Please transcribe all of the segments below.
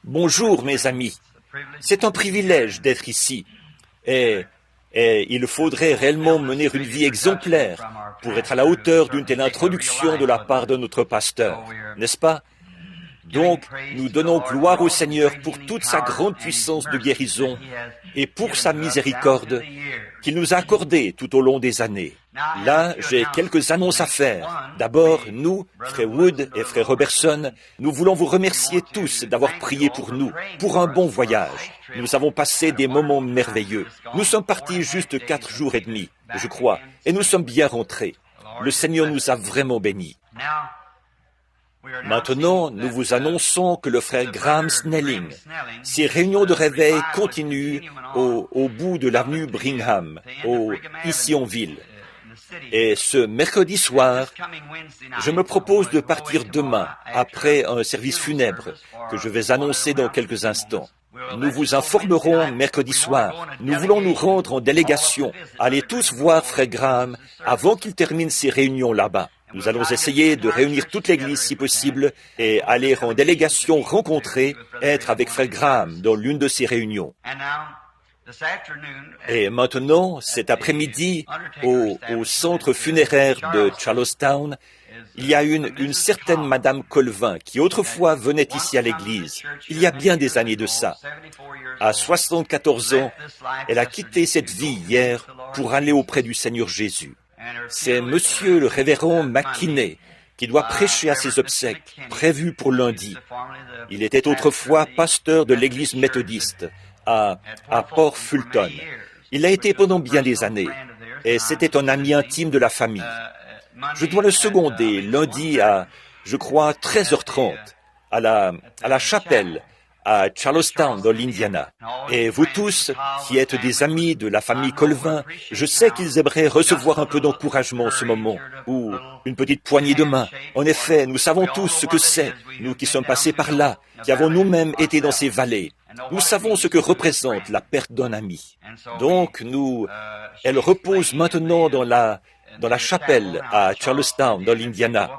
Bonjour mes amis, c'est un privilège d'être ici et, il faudrait réellement mener une vie exemplaire pour être à la hauteur d'une telle introduction de la part de notre pasteur, n'est-ce pas? Donc, nous donnons gloire au Seigneur pour toute sa grande puissance de guérison et pour sa miséricorde qu'il nous a accordée tout au long des années. Là, j'ai quelques annonces à faire. D'abord, nous, frère Wood et frère Robertson, nous voulons vous remercier tous d'avoir prié pour nous, pour un bon voyage. Nous avons passé des moments merveilleux. Nous sommes partis juste 4 jours et demi, je crois, et nous sommes bien rentrés. Le Seigneur nous a vraiment bénis. Maintenant, nous vous annonçons que le frère Graham Snelling, ses réunions de réveil continuent au bout de l'avenue Brigham, ici en ville. Et ce mercredi soir, je me propose de partir demain, après un service funèbre, que je vais annoncer dans quelques instants. Nous vous informerons mercredi soir. Nous voulons nous rendre en délégation, aller tous voir frère Graham avant qu'il termine ses réunions là-bas. Nous allons essayer de réunir toute l'Église si possible et aller en délégation rencontrer, être avec frère Graham dans l'une de ces réunions. Et maintenant, cet après-midi, au centre funéraire de Charlestown, il y a une certaine Madame Colvin qui autrefois venait ici à l'église, il y a bien des années de ça. À 74 ans, elle a quitté cette vie hier pour aller auprès du Seigneur Jésus. C'est monsieur le révérend McKinney qui doit prêcher à ses obsèques, prévues pour lundi. Il était autrefois pasteur de l'église méthodiste à Port Fulton. Il l'a été pendant bien des années, et c'était un ami intime de la famille. Je dois le seconder lundi à, je crois, 13h30, à la chapelle, à Charlestown, dans l'Indiana. Et vous tous, qui êtes des amis de la famille Colvin, je sais qu'ils aimeraient recevoir un peu d'encouragement en ce moment, ou une petite poignée de main. En effet, nous savons tous ce que c'est, nous qui sommes passés par là, qui avons nous-mêmes été dans ces vallées. Nous savons ce que représente la perte d'un ami. Donc, elle repose maintenant dans la chapelle à Charlestown, dans l'Indiana.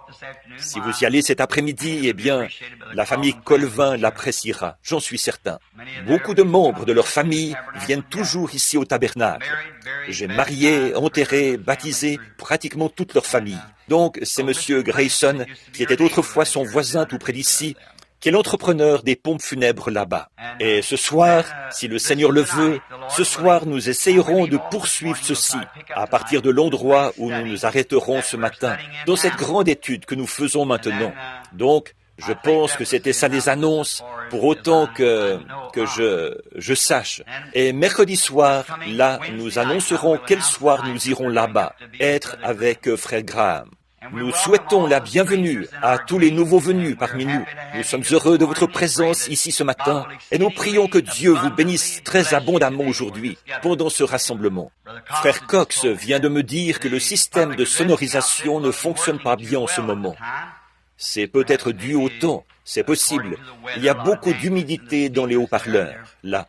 Si vous y allez cet après-midi, eh bien, la famille Colvin l'appréciera, j'en suis certain. Beaucoup de membres de leur famille viennent toujours ici au tabernacle. J'ai marié, enterré, baptisé pratiquement toute leur famille. Donc, c'est monsieur Grayson, qui était autrefois son voisin tout près d'ici, qui est l'entrepreneur des pompes funèbres là-bas. Et ce soir, si le Seigneur le veut, ce soir nous essayerons de poursuivre ceci à partir de l'endroit où nous nous arrêterons ce matin, dans cette grande étude que nous faisons maintenant. Donc, je pense que c'était ça les annonces, pour autant que je sache. Et mercredi soir, là, nous annoncerons quel soir nous irons là-bas, être avec frère Graham. Nous souhaitons la bienvenue à tous les nouveaux venus parmi nous. Nous sommes heureux de votre présence ici ce matin et nous prions que Dieu vous bénisse très abondamment aujourd'hui pendant ce rassemblement. Frère Cox vient de me dire que le système de sonorisation ne fonctionne pas bien en ce moment. C'est peut-être dû au temps, c'est possible. Il y a beaucoup d'humidité dans les haut-parleurs, là.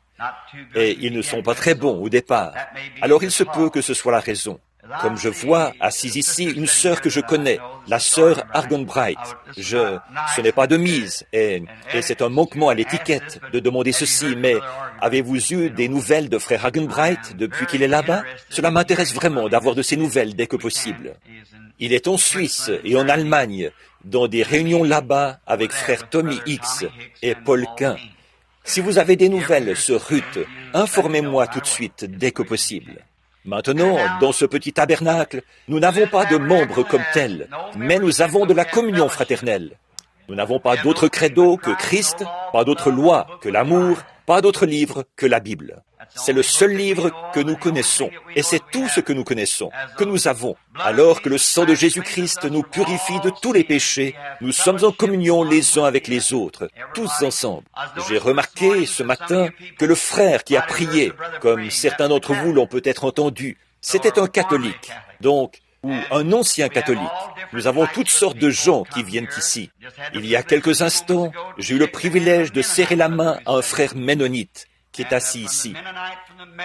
Et ils ne sont pas très bons au départ. Alors il se peut que ce soit la raison. Comme je vois, assise ici, une sœur que je connais, la sœur Argenbright. Ce n'est pas de mise, et c'est un manquement à l'étiquette de demander ceci, mais avez-vous eu des nouvelles de frère Argenbright depuis qu'il est là-bas? Cela m'intéresse vraiment d'avoir de ces nouvelles dès que possible. Il est en Suisse et en Allemagne, dans des réunions là-bas avec frère Tommy Hicks et Paul Quint. Si vous avez des nouvelles sur Ruth, informez-moi tout de suite dès que possible. Maintenant, dans ce petit tabernacle, nous n'avons pas de membres comme tels, mais nous avons de la communion fraternelle. Nous n'avons pas d'autre credo que Christ, pas d'autre loi que l'amour, pas d'autre livre que la Bible. C'est le seul livre que nous connaissons, et c'est tout ce que nous connaissons, que nous avons. Alors que le sang de Jésus-Christ nous purifie de tous les péchés, nous sommes en communion les uns avec les autres, tous ensemble. J'ai remarqué ce matin que le frère qui a prié, comme certains d'entre vous l'ont peut-être entendu, c'était un catholique, donc, ou un ancien catholique. Nous avons toutes sortes de gens qui viennent ici. Il y a quelques instants, j'ai eu le privilège de serrer la main à un frère ménonite qui est assis ici.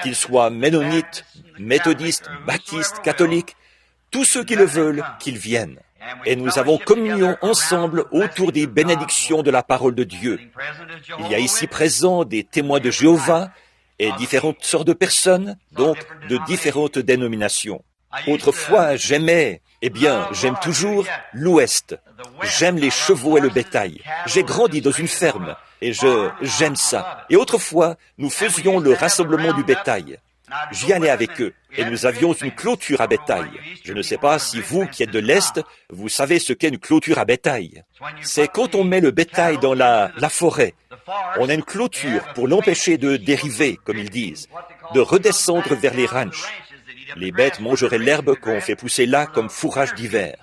Qu'il soit ménonite, méthodiste, baptiste, catholique, tous ceux qui le veulent, qu'ils viennent. et nous avons communion ensemble autour des bénédictions de la parole de Dieu. Il y a ici présent des témoins de Jéhovah et différentes sortes de personnes, donc de différentes dénominations. Autrefois, j'aimais, j'aime toujours l'Ouest. J'aime les chevaux et le bétail. J'ai grandi dans une ferme et j'aime ça. Et autrefois, nous faisions le rassemblement du bétail. J'y allais avec eux et nous avions une clôture à bétail. Je ne sais pas si vous qui êtes de l'Est, vous savez ce qu'est une clôture à bétail. C'est quand on met le bétail dans la forêt. On a une clôture pour l'empêcher de dériver, comme ils disent, de redescendre vers les ranchs. Les bêtes mangeraient l'herbe qu'on fait pousser là comme fourrage d'hiver.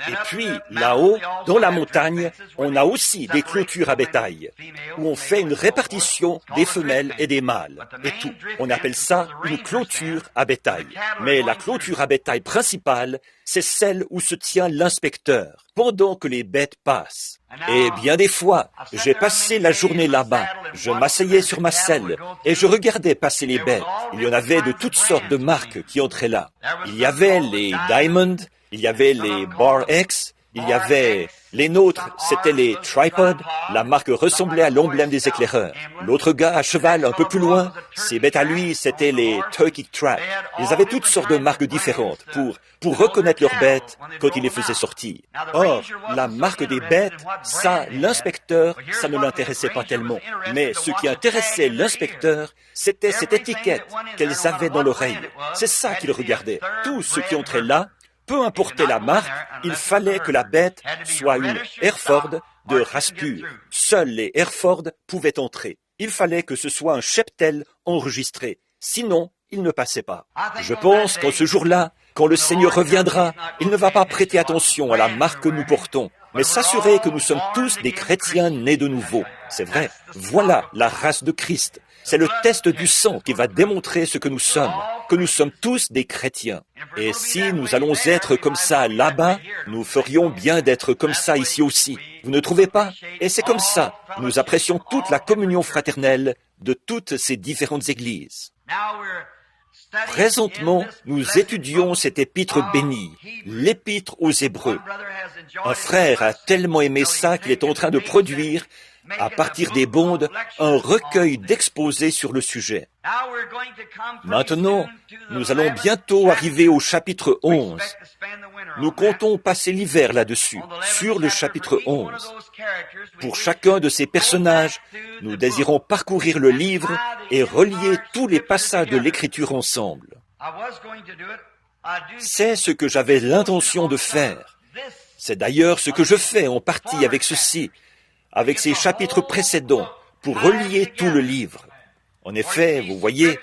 Et puis, là-haut, dans la montagne, on a aussi des clôtures à bétail, où on fait une répartition des femelles et des mâles, et tout. On appelle ça une clôture à bétail. Mais la clôture à bétail principale, c'est celle où se tient l'inspecteur, pendant que les bêtes passent. Et bien des fois, j'ai passé la journée là-bas. Je m'asseyais sur ma selle et je regardais passer les bêtes. Il y en avait de toutes sortes de marques qui entraient là. Il y avait les Diamond, il y avait les Bar X, il y avait les nôtres, c'était les Tripod. La marque ressemblait à l'emblème des éclaireurs. L'autre gars à cheval un peu plus loin, ses bêtes à lui, c'était les Turkey Trap. Ils avaient toutes sortes de marques différentes pour reconnaître leurs bêtes quand ils les faisaient sortir. Or, la marque des bêtes, ça, l'inspecteur, ça ne l'intéressait pas tellement. Mais ce qui intéressait l'inspecteur, c'était cette étiquette qu'elles avaient dans l'oreille. C'est ça qu'il regardait. Tous ceux qui entraient là, peu importe la marque, il fallait que la bête soit une Hereford de race pure. Seuls les Hereford pouvaient entrer. Il fallait que ce soit un cheptel enregistré. Sinon, il ne passait pas. Je pense qu'en ce jour-là, quand le Seigneur reviendra, il ne va pas prêter attention à la marque que nous portons, mais s'assurer que nous sommes tous des chrétiens nés de nouveau. C'est vrai. Voilà la race de Christ. C'est le test du sang qui va démontrer ce que nous sommes tous des chrétiens. Et si nous allons être comme ça là-bas, nous ferions bien d'être comme ça ici aussi. Vous ne trouvez pas? Et c'est comme ça. Nous apprécions toute la communion fraternelle de toutes ces différentes églises. Présentement, nous étudions cette épître bénie, l'épître aux Hébreux. Un frère a tellement aimé ça qu'il est en train de produire, à partir des bondes, un recueil d'exposés sur le sujet. Maintenant, nous allons bientôt arriver au chapitre 11. Nous comptons passer l'hiver là-dessus, sur le chapitre 11. Pour chacun de ces personnages, nous désirons parcourir le livre et relier tous les passages de l'Écriture ensemble. C'est ce que j'avais l'intention de faire. C'est d'ailleurs ce que je fais en partie avec ceci, avec ces chapitres précédents, pour relier tout le livre. En effet, vous voyez,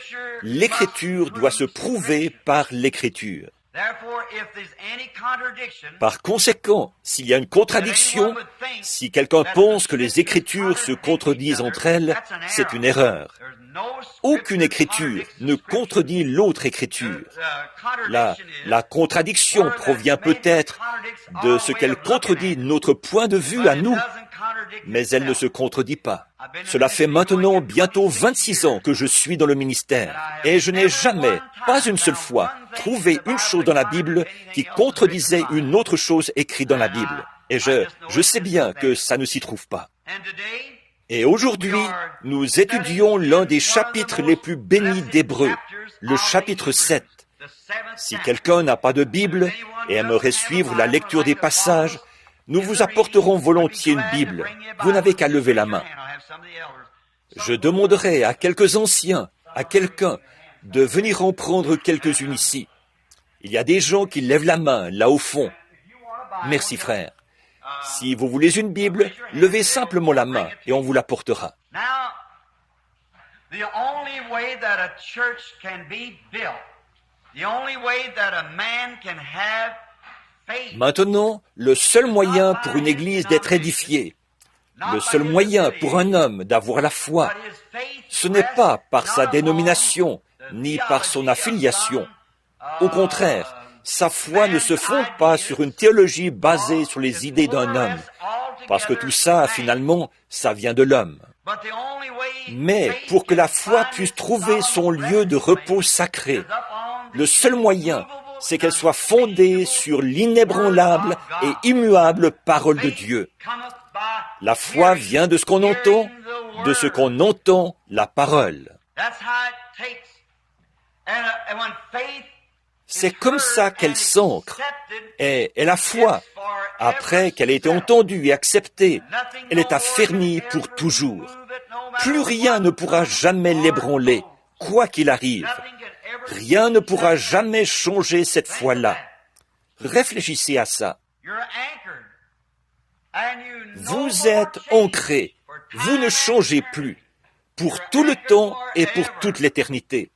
l'Écriture doit se prouver par l'Écriture. Par conséquent, s'il y a une contradiction, si quelqu'un pense que les Écritures se contredisent entre elles, c'est une erreur. Aucune Écriture ne contredit l'autre Écriture. La contradiction provient peut-être de ce qu'elle contredit notre point de vue à nous, mais elle ne se contredit pas. Cela fait maintenant bientôt 26 ans que je suis dans le ministère, et je n'ai jamais, pas une seule fois, trouvé une chose dans la Bible qui contredisait une autre chose écrite dans la Bible. Et je sais bien que ça ne s'y trouve pas. Et aujourd'hui, nous étudions l'un des chapitres les plus bénis d'Hébreux, le chapitre 7. Si quelqu'un n'a pas de Bible et aimerait suivre la lecture des passages, nous vous apporterons volontiers une Bible. Vous n'avez qu'à lever la main. Je demanderai à quelques anciens, à quelqu'un, de venir en prendre quelques-unes ici. Il y a des gens qui lèvent la main, là au fond. Merci, frère. Si vous voulez une Bible, levez simplement la main et on vous l'apportera. Maintenant, le seul moyen pour une Église d'être édifiée, le seul moyen pour un homme d'avoir la foi, ce n'est pas par sa dénomination, ni par son affiliation. Au contraire, sa foi ne se fonde pas sur une théologie basée sur les idées d'un homme, parce que tout ça, finalement, ça vient de l'homme. Mais pour que la foi puisse trouver son lieu de repos sacré, le seul moyen c'est qu'elle soit fondée sur l'inébranlable et immuable parole de Dieu. La foi vient de ce qu'on entend, de ce qu'on entend la parole. C'est comme ça qu'elle s'ancre. Et la foi, après qu'elle ait été entendue et acceptée, elle est affermie pour toujours. Plus rien ne pourra jamais l'ébranler, quoi qu'il arrive. Rien ne pourra jamais changer cette foi-là. Réfléchissez à ça. Vous êtes ancré. Vous ne changez plus. Pour tout le temps et pour toute l'éternité.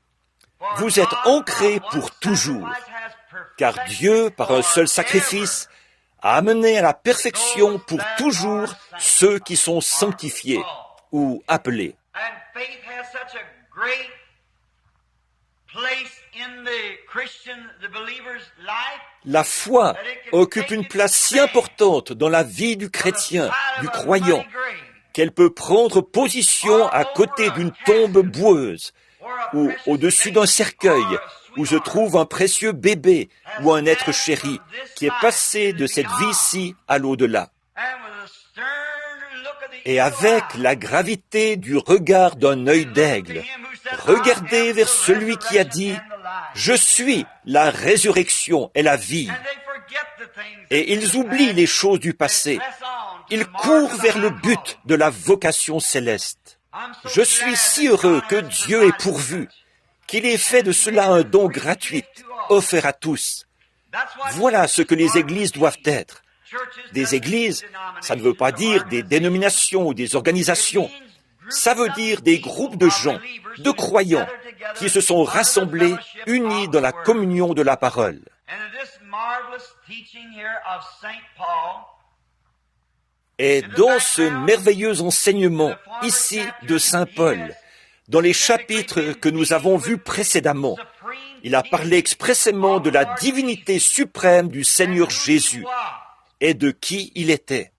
Vous êtes ancré pour toujours. Car Dieu, par un seul sacrifice, a amené à la perfection pour toujours ceux qui sont sanctifiés ou appelés. La foi occupe une place si importante dans la vie du chrétien, du croyant, qu'elle peut prendre position à côté d'une tombe boueuse ou au-dessus d'un cercueil où se trouve un précieux bébé ou un être chéri qui est passé de cette vie-ci à l'au-delà. Et avec la gravité du regard d'un œil d'aigle, regardez vers celui qui a dit « Je suis la résurrection et la vie ». Et ils oublient les choses du passé. Ils courent vers le but de la vocation céleste. Je suis si heureux que Dieu ait pourvu, qu'il ait fait de cela un don gratuit, offert à tous. Voilà ce que les églises doivent être. Des églises, ça ne veut pas dire des dénominations ou des organisations. Ça veut dire des groupes de gens, de croyants, qui se sont rassemblés, unis dans la communion de la parole. Et dans ce merveilleux enseignement, ici, de Saint Paul, dans les chapitres que nous avons vus précédemment, il a parlé expressément de la divinité suprême du Seigneur Jésus et de qui il était.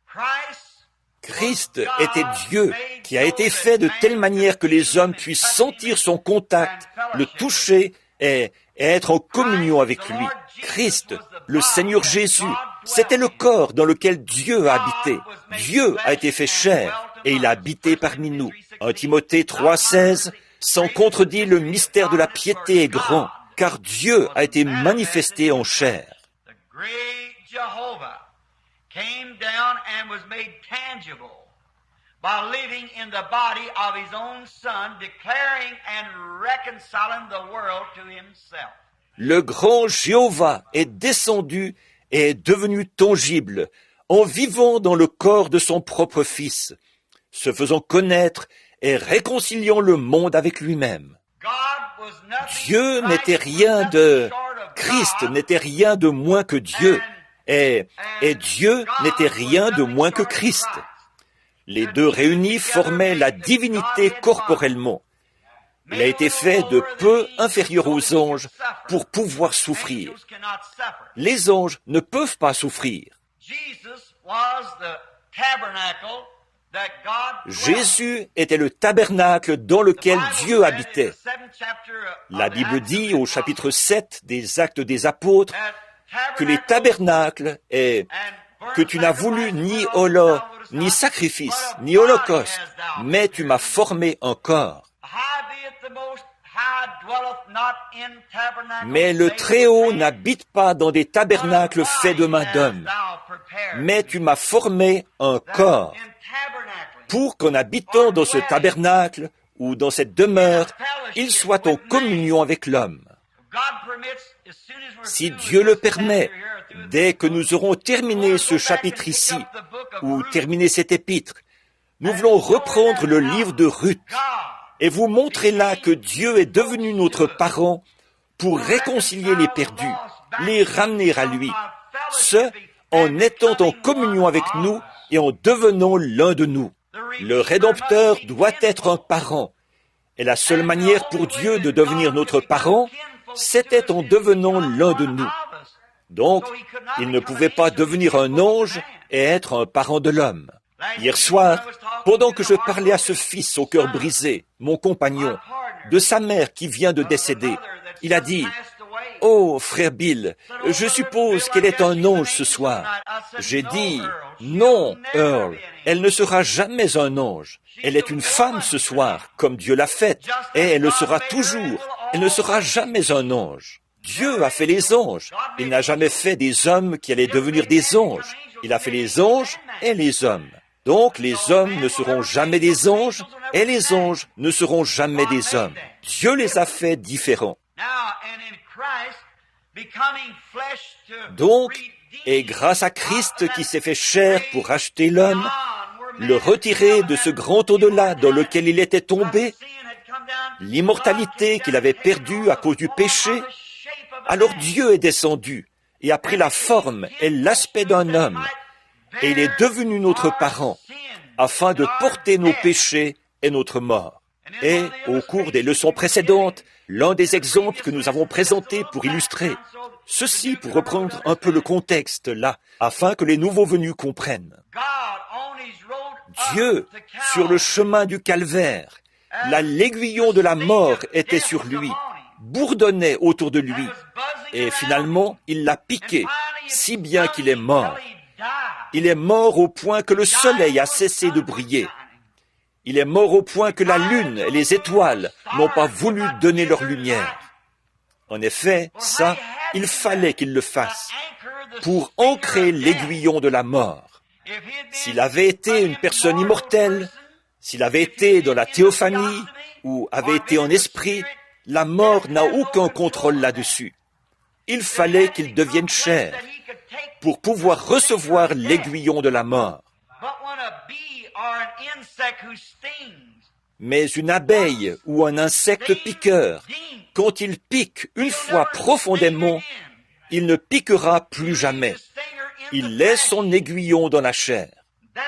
Christ était Dieu qui a été fait de telle manière que les hommes puissent sentir son contact, le toucher et être en communion avec lui. Christ, le Seigneur Jésus, c'était le corps dans lequel Dieu a habité. Dieu a été fait chair et il a habité parmi nous. 1 Timothée 3,16, sans contredit, le mystère de la piété est grand, car Dieu a été manifesté en chair. Came down and was made tangible by living in the body of his own Son, declaring and reconciling the world to himself. Le grand Jéhovah est descendu et est devenu tangible en vivant dans le corps de son propre Fils, se faisant connaître et réconciliant le monde avec lui-même. Dieu n'était rien de... Christ n'était rien de moins que Dieu. Et Dieu n'était rien de moins que Christ. Les deux réunis formaient la divinité corporellement. Il a été fait de peu inférieur aux anges pour pouvoir souffrir. Les anges ne peuvent pas souffrir. Jésus était le tabernacle dans lequel Dieu habitait. La Bible dit au chapitre 7 des Actes des Apôtres que les tabernacles et que tu n'as voulu ni sacrifice, ni holocauste, mais tu m'as formé un corps. Mais le Très-Haut n'habite pas dans des tabernacles faits de main d'homme, mais tu m'as formé un corps pour qu'en habitant dans ce tabernacle ou dans cette demeure, il soit en communion avec l'homme. Si Dieu le permet, dès que nous aurons terminé ce chapitre ici, ou terminé cet épître, nous voulons reprendre le livre de Ruth et vous montrer là que Dieu est devenu notre parent pour réconcilier les perdus, les ramener à lui, ce en étant en communion avec nous et en devenant l'un de nous. Le Rédempteur doit être un parent, et la seule manière pour Dieu de devenir notre parent, c'était en devenant l'un de nous. Donc, il ne pouvait pas devenir un ange et être un parent de l'homme. Hier soir, pendant que je parlais à ce fils au cœur brisé, mon compagnon, de sa mère qui vient de décéder, il a dit, Oh, frère Bill, je suppose qu'elle est un ange ce soir. J'ai dit, non, Earl, elle ne sera jamais un ange. Elle est une femme ce soir, comme Dieu l'a faite, et elle le sera toujours. Elle ne sera jamais un ange. Dieu a fait les anges. Il n'a jamais fait des hommes qui allaient devenir des anges. Il a fait les anges et les hommes. Donc les hommes ne seront jamais des anges, et les anges ne seront jamais des hommes. Dieu les a fait différents. Donc, et grâce à Christ qui s'est fait chair pour racheter l'homme, le retirer de ce grand au-delà dans lequel il était tombé, l'immortalité qu'il avait perdue à cause du péché, alors Dieu est descendu et a pris la forme et l'aspect d'un homme, et il est devenu notre parent, afin de porter nos péchés et notre mort. Et, au cours des leçons précédentes, l'un des exemples que nous avons présentés pour illustrer, ceci pour reprendre un peu le contexte là, afin que les nouveaux venus comprennent. Dieu, sur le chemin du calvaire, l'aiguillon de la mort était sur lui, bourdonnait autour de lui, et finalement, il l'a piqué, si bien qu'il est mort. Il est mort au point que le soleil a cessé de briller. Il est mort au point que la lune et les étoiles n'ont pas voulu donner leur lumière. En effet, ça, il fallait qu'il le fasse, pour ancrer l'aiguillon de la mort. S'il avait été une personne immortelle, s'il avait été dans la théophanie, ou avait été en esprit, la mort n'a aucun contrôle là-dessus. Il fallait qu'il devienne chair, pour pouvoir recevoir l'aiguillon de la mort. Mais une abeille ou un insecte piqueur, quand il pique une fois profondément, il ne piquera plus jamais. Il laisse son aiguillon dans la chair.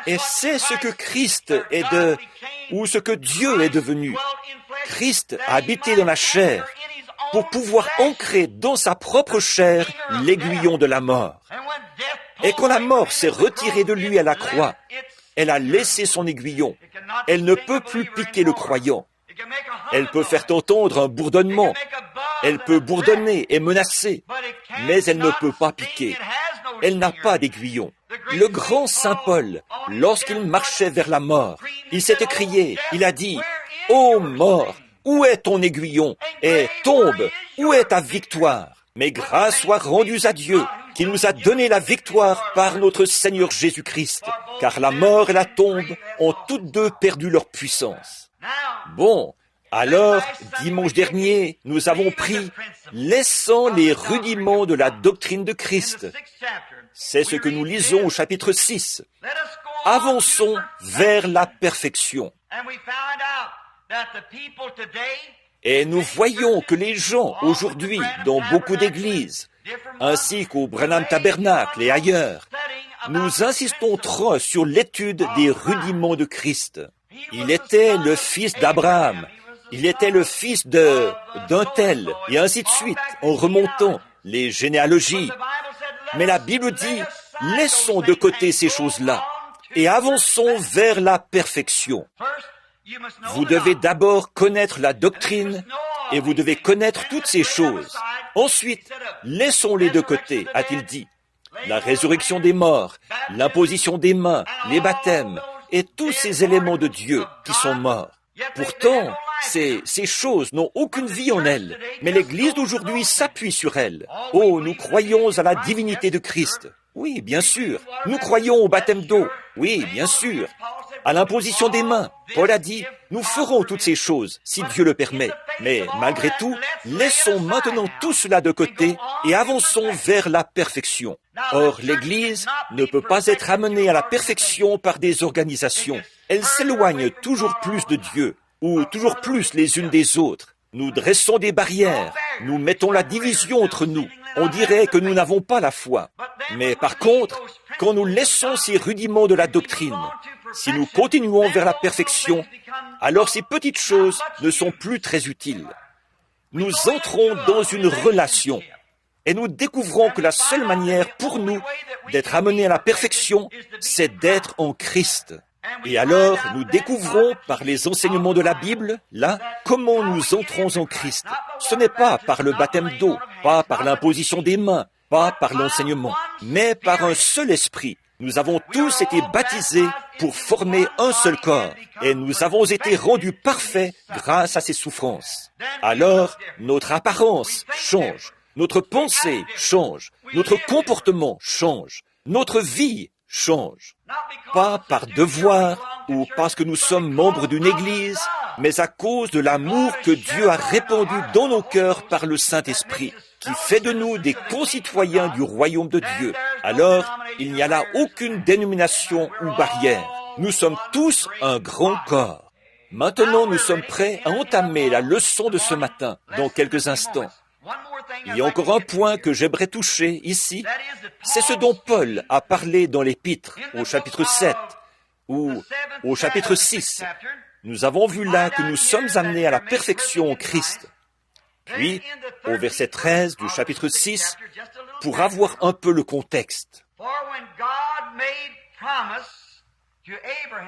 Et c'est ce que Christ est ou ce que Dieu est devenu. Christ a habité dans la chair pour pouvoir ancrer dans sa propre chair l'aiguillon de la mort. Et quand la mort s'est retirée de lui à la croix, elle a laissé son aiguillon. Elle ne peut plus piquer le croyant. Elle peut faire entendre un bourdonnement. Elle peut bourdonner et menacer, mais elle ne peut pas piquer. Elle n'a pas d'aiguillon. Le grand Saint Paul, lorsqu'il marchait vers la mort, il s'est écrié, il a dit, « Ô mort, où est ton aiguillon? Et tombe, où est ta victoire? Mais grâce soit rendue à Dieu, qui nous a donné la victoire par notre Seigneur Jésus-Christ, car la mort et la tombe ont toutes deux perdu leur puissance. » Bon, alors, dimanche dernier, nous avons pris « Laissant les rudiments de la doctrine de Christ ». C'est ce que nous lisons au chapitre 6. Avançons vers la perfection. Et nous voyons que les gens aujourd'hui, dans beaucoup d'églises, ainsi qu'au Branham Tabernacle et ailleurs, nous insistons trop sur l'étude des rudiments de Christ. Il était le fils d'Abraham, il était le fils d'un tel, et ainsi de suite, en remontant les généalogies. Mais la Bible dit, laissons de côté ces choses-là et avançons vers la perfection. Vous devez d'abord connaître la doctrine et vous devez connaître toutes ces choses. Ensuite, laissons-les de côté, a-t-il dit. La résurrection des morts, l'imposition des mains, les baptêmes et tous ces éléments de Dieu qui sont morts. Pourtant, ces choses n'ont aucune vie en elles, mais l'Église d'aujourd'hui s'appuie sur elles. Oh, nous croyons à la divinité de Christ. Oui, bien sûr. Nous croyons au baptême d'eau. Oui, bien sûr. À l'imposition des mains. Paul a dit, nous ferons toutes ces choses, si Dieu le permet. Mais malgré tout, laissons maintenant tout cela de côté et avançons vers la perfection. Or, l'Église ne peut pas être amenée à la perfection par des organisations. Elle s'éloigne toujours plus de Dieu, ou toujours plus les unes des autres. Nous dressons des barrières, nous mettons la division entre nous. On dirait que nous n'avons pas la foi. Mais par contre, quand nous laissons ces rudiments de la doctrine, si nous continuons vers la perfection, alors ces petites choses ne sont plus très utiles. Nous entrons dans une relation et nous découvrons que la seule manière pour nous d'être amenés à la perfection, c'est d'être en Christ. Et alors, nous découvrons par les enseignements de la Bible, là, comment nous entrons en Christ. Ce n'est pas par le baptême d'eau, pas par l'imposition des mains, pas par l'enseignement, mais par un seul esprit. Nous avons tous été baptisés pour former un seul corps, et nous avons été rendus parfaits grâce à ses souffrances. Alors, notre apparence change, notre pensée change, notre comportement change, notre vie change. Pas par devoir ou parce que nous sommes membres d'une église, mais à cause de l'amour que Dieu a répandu dans nos cœurs par le Saint-Esprit, qui fait de nous des concitoyens du royaume de Dieu. Alors, il n'y a là aucune dénomination ou barrière. Nous sommes tous un grand corps. Maintenant, nous sommes prêts à entamer la leçon de ce matin, dans quelques instants. Il y a encore un point que j'aimerais toucher ici, c'est ce dont Paul a parlé dans l'Épître, au chapitre 7, ou au chapitre 6. Nous avons vu là que nous sommes amenés à la perfection en Christ. Puis, au verset 13 du chapitre 6, pour avoir un peu le contexte.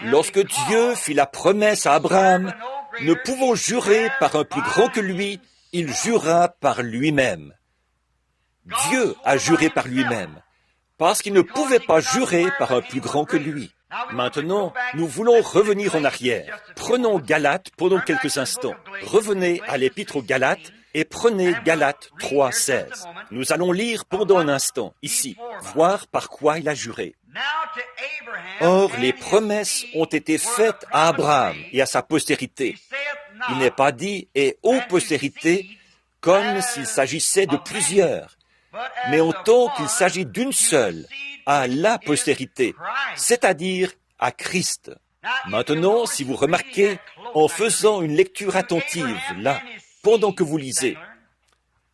Lorsque Dieu fit la promesse à Abraham, ne pouvant jurer par un plus grand que lui, il jura par lui-même. Dieu a juré par lui-même, parce qu'il ne pouvait pas jurer par un plus grand que lui. Maintenant, nous voulons revenir en arrière. Prenons Galates pendant quelques instants. Revenez à l'Épître aux Galates et prenez Galates 3:16. Nous allons lire pendant un instant, ici, voir par quoi il a juré. Or, les promesses ont été faites à Abraham et à sa postérité. Il n'est pas dit « et aux postérités » comme s'il s'agissait de plusieurs, mais en tant qu'il s'agit d'une seule, à la postérité, c'est-à-dire à Christ. Maintenant, si vous remarquez, en faisant une lecture attentive, là, pendant que vous lisez,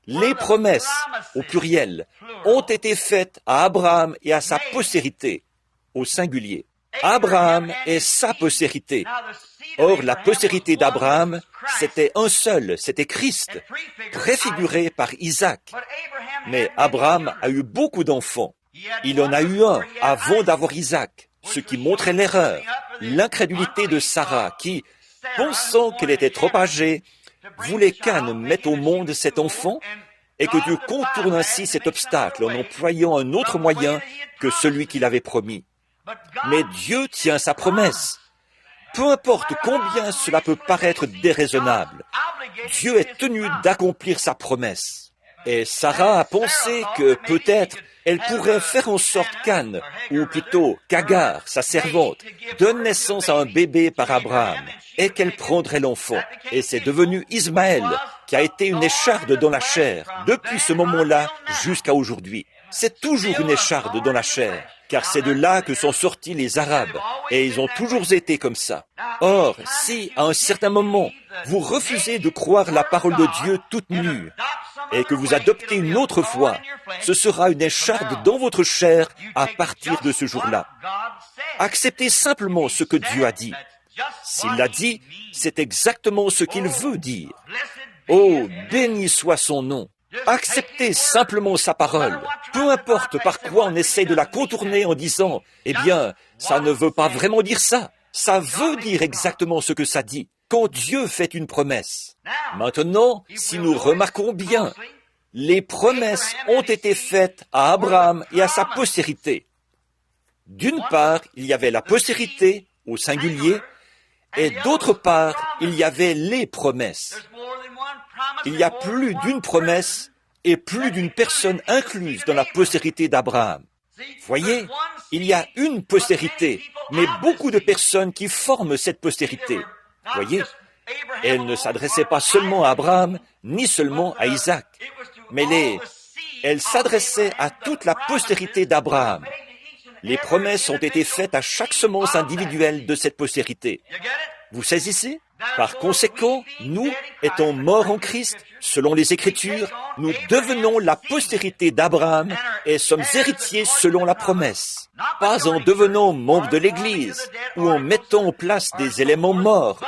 les promesses, au pluriel, ont été faites à Abraham et à sa postérité, au singulier. Abraham est sa postérité. Or, la postérité d'Abraham, c'était un seul, c'était Christ, préfiguré par Isaac. Mais Abraham a eu beaucoup d'enfants. Il en a eu un avant d'avoir Isaac, ce qui montrait l'erreur, l'incrédulité de Sarah, qui, pensant qu'elle était trop âgée, voulait qu'Anne mette au monde cet enfant, et que Dieu contourne ainsi cet obstacle en employant un autre moyen que celui qu'il avait promis. Mais Dieu tient sa promesse. Peu importe combien cela peut paraître déraisonnable, Dieu est tenu d'accomplir sa promesse. Et Sarah a pensé que peut-être elle pourrait faire en sorte qu'Anne, ou plutôt qu'Agar, sa servante, donne naissance à un bébé par Abraham, et qu'elle prendrait l'enfant. Et c'est devenu Ismaël, qui a été une écharde dans la chair, depuis ce moment-là jusqu'à aujourd'hui. C'est toujours une écharde dans la chair, car c'est de là que sont sortis les Arabes, et ils ont toujours été comme ça. Or, si, à un certain moment, vous refusez de croire la parole de Dieu toute nue, et que vous adoptez une autre foi, ce sera une écharde dans votre chair à partir de ce jour-là. Acceptez simplement ce que Dieu a dit. S'il l'a dit, c'est exactement ce qu'il veut dire. Oh, béni soit son nom. Acceptez simplement sa parole. Peu importe par quoi on essaie de la contourner en disant « Eh bien, ça ne veut pas vraiment dire ça. Ça veut dire exactement ce que ça dit. » Quand Dieu fait une promesse. Maintenant, si nous remarquons bien, les promesses ont été faites à Abraham et à sa postérité. D'une part, il y avait la postérité, au singulier, et d'autre part, il y avait les promesses. Il y a plus d'une promesse et plus d'une personne incluse dans la postérité d'Abraham. Voyez, il y a une postérité, mais beaucoup de personnes qui forment cette postérité. Voyez, elle ne s'adressait pas seulement à Abraham, ni seulement à Isaac, mais elle s'adressait à toute la postérité d'Abraham. Les promesses ont été faites à chaque semence individuelle de cette postérité. Vous saisissez? Par conséquent, nous, étant morts en Christ, selon les Écritures, nous devenons la postérité d'Abraham et sommes héritiers selon la promesse. Pas en devenant membres de l'Église, ou en mettant en place des éléments morts,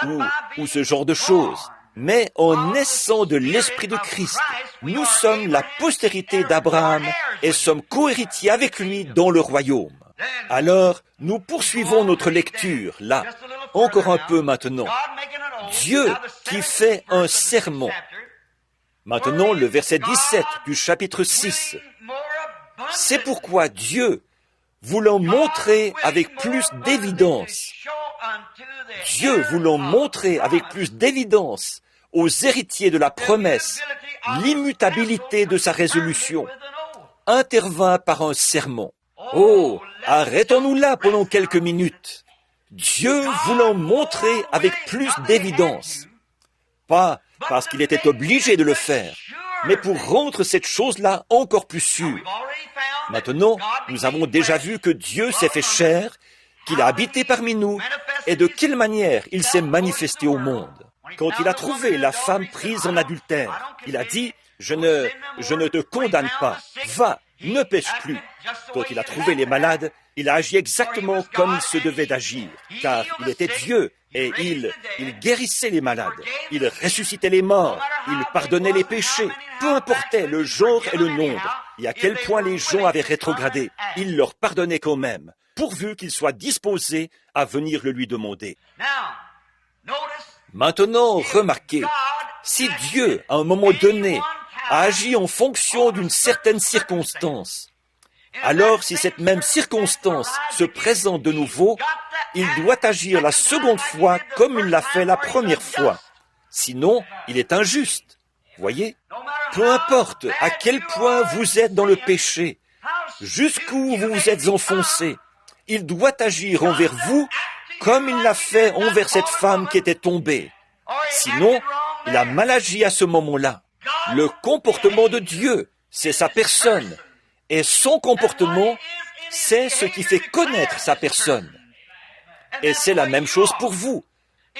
ou ce genre de choses, mais en naissant de l'Esprit de Christ. Nous sommes la postérité d'Abraham et sommes co-héritiers avec lui dans le royaume. Alors, nous poursuivons notre lecture, là, encore un peu maintenant. Dieu qui fait un serment. Maintenant, le verset 17 du chapitre 6. C'est pourquoi Dieu, voulant montrer avec plus d'évidence, aux héritiers de la promesse l'immutabilité de sa résolution, intervint par un serment. Oh, arrêtons-nous là pendant quelques minutes. Dieu voulant montrer avec plus d'évidence, pas parce qu'il était obligé de le faire, mais pour rendre cette chose-là encore plus sûre. Maintenant, nous avons déjà vu que Dieu s'est fait chair, qu'il a habité parmi nous, et de quelle manière il s'est manifesté au monde. Quand il a trouvé la femme prise en adultère, il a dit, « Je ne te condamne pas, va, ne pêche plus. » Quand il a trouvé les malades, il a agi exactement comme il se devait d'agir, car il était Dieu et il guérissait les malades, il ressuscitait les morts, il pardonnait les péchés, peu importait le genre et le nombre, et à quel point les gens avaient rétrogradé, il leur pardonnait quand même, pourvu qu'ils soient disposés à venir le lui demander. Maintenant, remarquez, si Dieu, à un moment donné, a agi en fonction d'une certaine circonstance, alors si cette même circonstance se présente de nouveau, il doit agir la seconde fois comme il l'a fait la première fois. Sinon, il est injuste. Voyez? Peu importe à quel point vous êtes dans le péché, jusqu'où vous vous êtes enfoncé, il doit agir envers vous comme il l'a fait envers cette femme qui était tombée. Sinon, il a mal agi à ce moment-là. Le comportement de Dieu, c'est sa personne. Et son comportement, c'est ce qui fait connaître sa personne. Et c'est la même chose pour vous.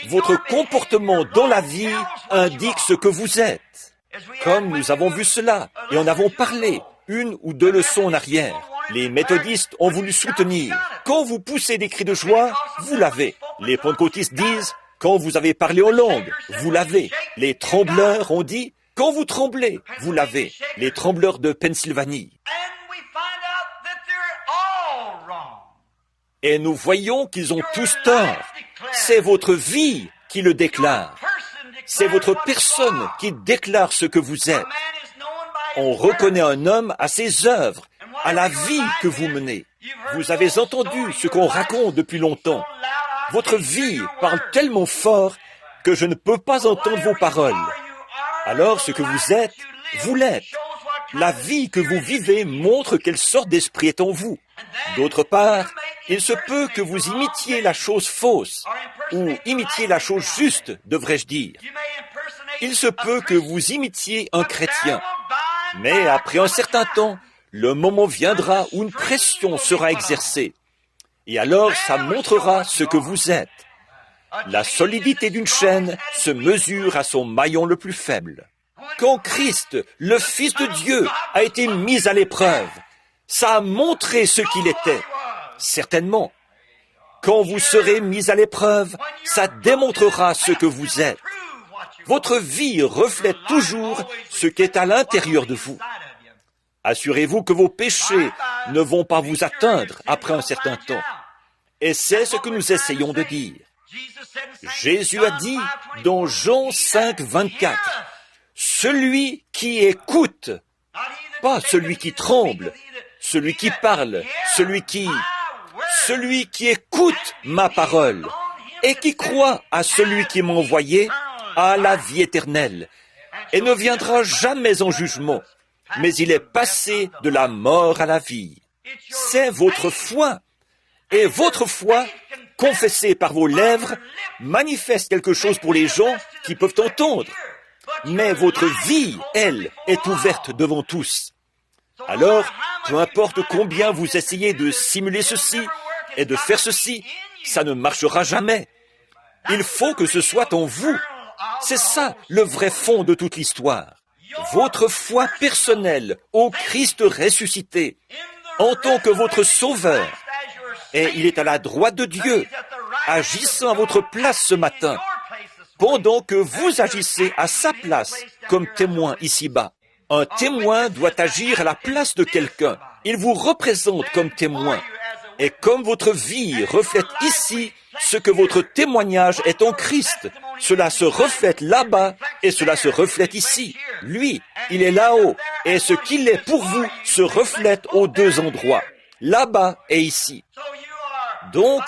Votre comportement dans la vie indique ce que vous êtes. Comme nous avons vu cela, et en avons parlé, une ou deux leçons en arrière, les méthodistes ont voulu soutenir. Quand vous poussez des cris de joie, vous l'avez. Les pentecôtistes disent, quand vous avez parlé en langue, vous l'avez. Les trembleurs ont dit, quand vous tremblez, vous l'avez. Les trembleurs de Pennsylvanie. Et nous voyons qu'ils ont tous tort. C'est votre vie qui le déclare. C'est votre personne qui déclare ce que vous êtes. On reconnaît un homme à ses œuvres, à la vie que vous menez. Vous avez entendu ce qu'on raconte depuis longtemps. Votre vie parle tellement fort que je ne peux pas entendre vos paroles. Alors ce que vous êtes, vous l'êtes. La vie que vous vivez montre quelle sorte d'esprit est en vous. D'autre part, il se peut que vous imitiez la chose fausse, ou imitiez la chose juste, devrais-je dire. Il se peut que vous imitiez un chrétien. Mais après un certain temps, le moment viendra où une pression sera exercée. Et alors, ça montrera ce que vous êtes. La solidité d'une chaîne se mesure à son maillon le plus faible. Quand Christ, le Fils de Dieu, a été mis à l'épreuve, ça a montré ce qu'il était. Certainement. Quand vous serez mis à l'épreuve, ça démontrera ce que vous êtes. Votre vie reflète toujours ce qui est à l'intérieur de vous. Assurez-vous que vos péchés ne vont pas vous atteindre après un certain temps. Et c'est ce que nous essayons de dire. Jésus a dit dans Jean 5, 24, « Celui qui écoute, pas celui qui tremble, celui qui parle, celui qui écoute ma parole et qui croit à celui qui m'a envoyé, a la vie éternelle et ne viendra jamais en jugement, mais il est passé de la mort à la vie. » C'est votre foi. Et votre foi, confessée par vos lèvres, manifeste quelque chose pour les gens qui peuvent entendre. Mais votre vie, elle, est ouverte devant tous. Alors, peu importe combien vous essayez de simuler ceci et de faire ceci, ça ne marchera jamais. Il faut que ce soit en vous. C'est ça le vrai fond de toute l'histoire. Votre foi personnelle au Christ ressuscité, en tant que votre sauveur, et il est à la droite de Dieu, agissant à votre place ce matin, pendant que vous agissez à sa place comme témoin ici-bas. Un témoin doit agir à la place de quelqu'un. Il vous représente comme témoin. Et comme votre vie reflète ici ce que votre témoignage est en Christ, cela se reflète là-bas et cela se reflète ici. Lui, il est là-haut et ce qu'il est pour vous se reflète aux deux endroits, là-bas et ici. Donc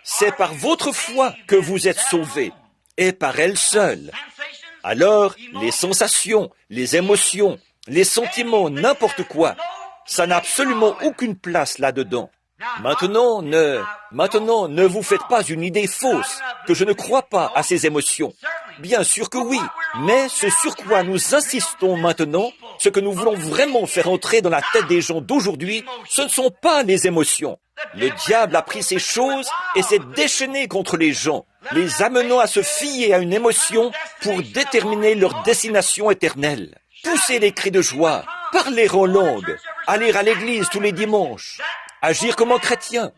c'est par votre foi que vous êtes sauvés et par elle seule. Alors, les sensations, les émotions, les sentiments, n'importe quoi, ça n'a absolument aucune place là-dedans. Maintenant, ne vous faites pas une idée fausse que je ne crois pas à ces émotions. Bien sûr que oui, mais ce sur quoi nous insistons maintenant, ce que nous voulons vraiment faire entrer dans la tête des gens d'aujourd'hui, ce ne sont pas les émotions. Le diable a pris ces choses et s'est déchaîné contre les gens, les amenant à se fier à une émotion pour déterminer leur destination éternelle. Pousser les cris de joie, parler en langue, aller à l'église tous les dimanches, agir comme un chrétien,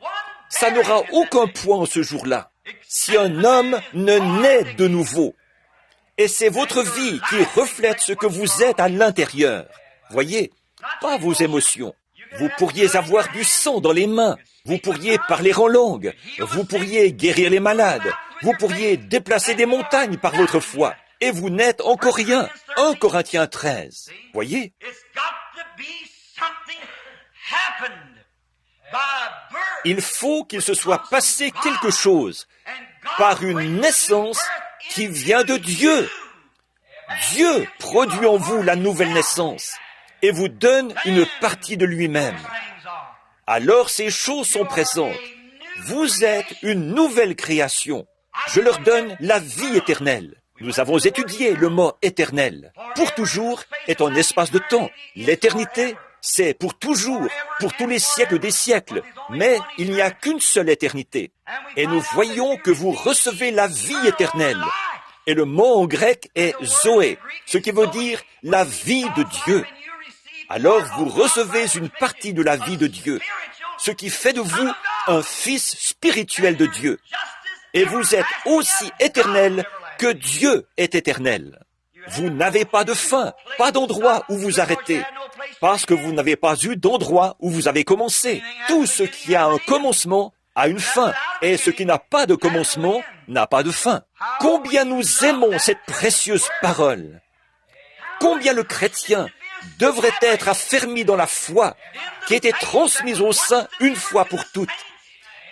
ça n'aura aucun poids ce jour-là. Si un homme ne naît de nouveau, et c'est votre vie qui reflète ce que vous êtes à l'intérieur, voyez, pas vos émotions. Vous pourriez avoir du sang dans les mains, vous pourriez parler en langue, vous pourriez guérir les malades, vous pourriez déplacer des montagnes par votre foi, et vous n'êtes encore rien. 1 Corinthiens 13, voyez. Il faut qu'il se soit passé quelque chose par une naissance qui vient de Dieu. Dieu produit en vous la nouvelle naissance et vous donne une partie de lui-même. Alors ces choses sont présentes. Vous êtes une nouvelle création. Je leur donne la vie éternelle. Nous avons étudié le mot éternel. Pour toujours est un espace de temps. L'éternité, c'est pour toujours, pour tous les siècles des siècles. Mais il n'y a qu'une seule éternité. Et nous voyons que vous recevez la vie éternelle. Et le mot en grec est Zoé, ce qui veut dire la vie de Dieu. Alors vous recevez une partie de la vie de Dieu, ce qui fait de vous un fils spirituel de Dieu. Et vous êtes aussi éternel que Dieu est éternel. Vous n'avez pas de fin, pas d'endroit où vous arrêtez, parce que vous n'avez pas eu d'endroit où vous avez commencé. Tout ce qui a un commencement a une fin, et ce qui n'a pas de commencement n'a pas de fin. Combien nous aimons cette précieuse parole! Combien le chrétien devrait être affermi dans la foi qui a été transmise aux saints une fois pour toutes,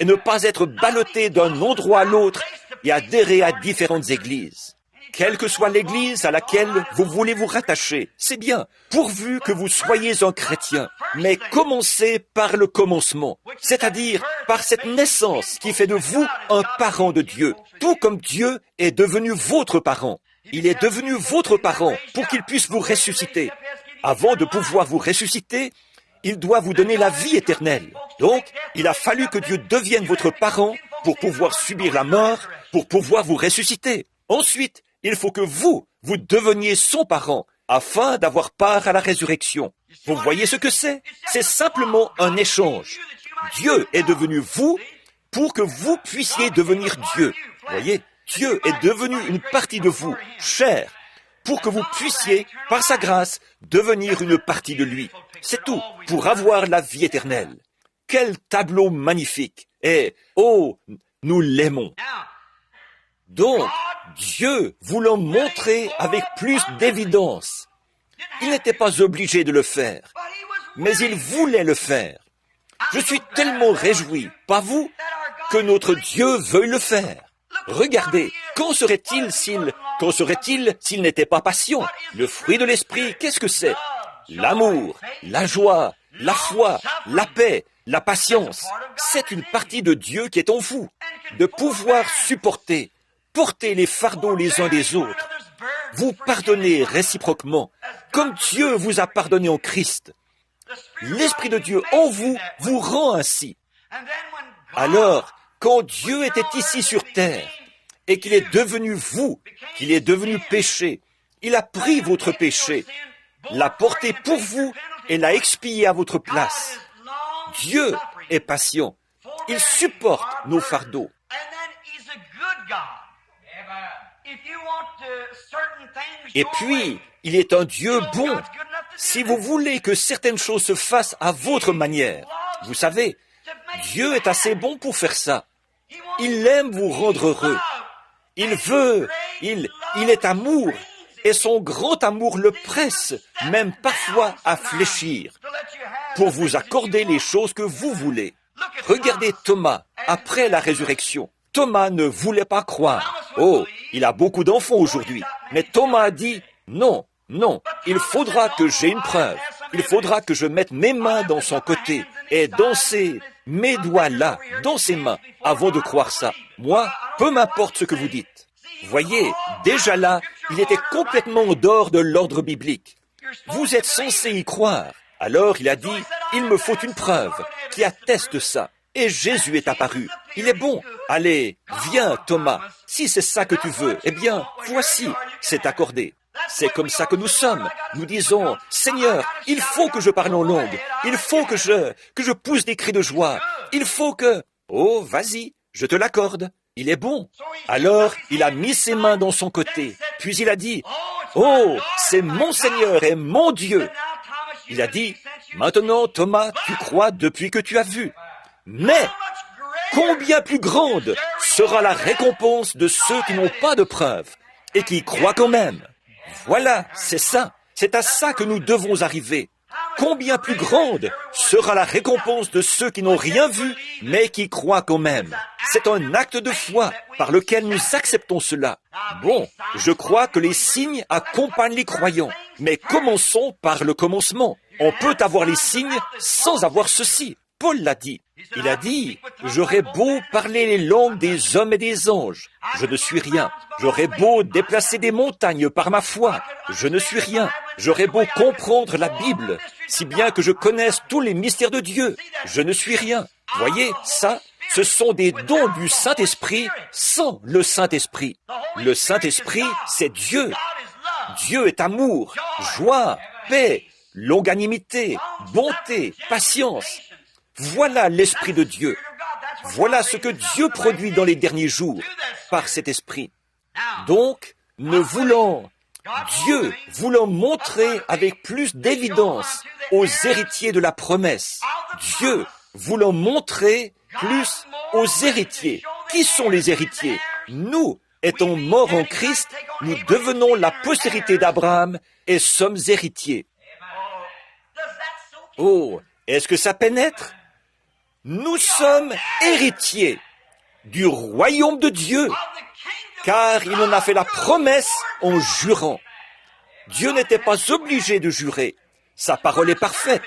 et ne pas être ballotté d'un endroit à l'autre et adhérer à différentes églises. Quelle que soit l'église à laquelle vous voulez vous rattacher, c'est bien, pourvu que vous soyez un chrétien. Mais commencez par le commencement, c'est-à-dire par cette naissance qui fait de vous un parent de Dieu, tout comme Dieu est devenu votre parent. Il est devenu votre parent pour qu'il puisse vous ressusciter. Avant de pouvoir vous ressusciter, il doit vous donner la vie éternelle. Donc, il a fallu que Dieu devienne votre parent pour pouvoir subir la mort, pour pouvoir vous ressusciter. Ensuite, il faut que vous deveniez son parent, afin d'avoir part à la résurrection. Vous voyez ce que c'est? C'est simplement un échange. Dieu est devenu vous pour que vous puissiez devenir Dieu. Voyez, Dieu est devenu une partie de vous, chair, pour que vous puissiez, par sa grâce, devenir une partie de lui. C'est tout, pour avoir la vie éternelle. Quel tableau magnifique! Et, oh, nous l'aimons. Donc, Dieu voulant montrer avec plus d'évidence, il n'était pas obligé de le faire, mais il voulait le faire. Je suis tellement réjoui, pas vous, que notre Dieu veuille le faire. Regardez, qu'en serait-il s'il n'était pas patient? Le fruit de l'esprit, qu'est-ce que c'est? L'amour, la joie, la foi, la paix, la patience. C'est une partie de Dieu qui est en vous, de pouvoir supporter, porter les fardeaux les uns des autres. Vous pardonnez réciproquement, comme Dieu vous a pardonné en Christ. L'Esprit de Dieu en vous vous rend ainsi. Alors, quand Dieu était ici sur terre, et qu'il est devenu vous, qu'il est devenu péché, il a pris votre péché, l'a porté pour vous et l'a expié à votre place. Dieu est patient. Il supporte nos fardeaux. Et puis, il est un Dieu bon. Si vous voulez que certaines choses se fassent à votre manière, vous savez, Dieu est assez bon pour faire ça. Il aime vous rendre heureux. Il veut, il est amour, et son grand amour le presse, même parfois à fléchir, pour vous accorder les choses que vous voulez. Regardez Thomas, après la résurrection. Thomas ne voulait pas croire. Oh, il a beaucoup d'enfants aujourd'hui. Mais Thomas a dit, non, non, il faudra que j'ai une preuve. Il faudra que je mette mes mains dans son côté et danser mes doigts là, dans ses mains, avant de croire ça. Moi, peu m'importe ce que vous dites. Voyez, déjà là, il était complètement dehors de l'ordre biblique. Vous êtes censé y croire. Alors il a dit, il me faut une preuve qui atteste ça. Et Jésus est apparu. Il est bon. Allez, viens, Thomas. Si c'est ça que tu veux, eh bien, voici, c'est accordé. C'est comme ça que nous sommes. Nous disons, Seigneur, il faut que je parle en langue. Il faut que je pousse des cris de joie. Il faut que... Oh, vas-y, je te l'accorde. Il est bon. Alors, il a mis ses mains dans son côté. Puis il a dit, oh, c'est mon Seigneur et mon Dieu. Il a dit, maintenant, Thomas, tu crois depuis que tu as vu. Mais, combien plus grande sera la récompense de ceux qui n'ont pas de preuves et qui y croient quand même. Voilà, c'est ça. C'est à ça que nous devons arriver. Combien plus grande sera la récompense de ceux qui n'ont rien vu, mais qui croient quand même. C'est un acte de foi par lequel nous acceptons cela. Bon, je crois que les signes accompagnent les croyants, mais commençons par le commencement. On peut avoir les signes sans avoir ceci. Paul l'a dit. Il a dit, j'aurais beau parler les langues des hommes et des anges, je ne suis rien. J'aurais beau déplacer des montagnes par ma foi, je ne suis rien. J'aurais beau comprendre la Bible, si bien que je connaisse tous les mystères de Dieu, je ne suis rien. Voyez, ça, ce sont des dons du Saint-Esprit sans le Saint-Esprit. Le Saint-Esprit, c'est Dieu. Dieu est amour, joie, paix, longanimité, bonté, patience. Voilà l'Esprit de Dieu. Voilà ce que Dieu produit dans les derniers jours par cet Esprit. Donc, Dieu voulant montrer avec plus d'évidence aux héritiers de la promesse, Dieu voulant montrer plus aux héritiers. Qui sont les héritiers? Nous, étant morts en Christ, nous devenons la postérité d'Abraham et sommes héritiers. Oh, est-ce que ça pénètre? Nous sommes héritiers du royaume de Dieu, car il en a fait la promesse en jurant. Dieu n'était pas obligé de jurer, sa parole est parfaite.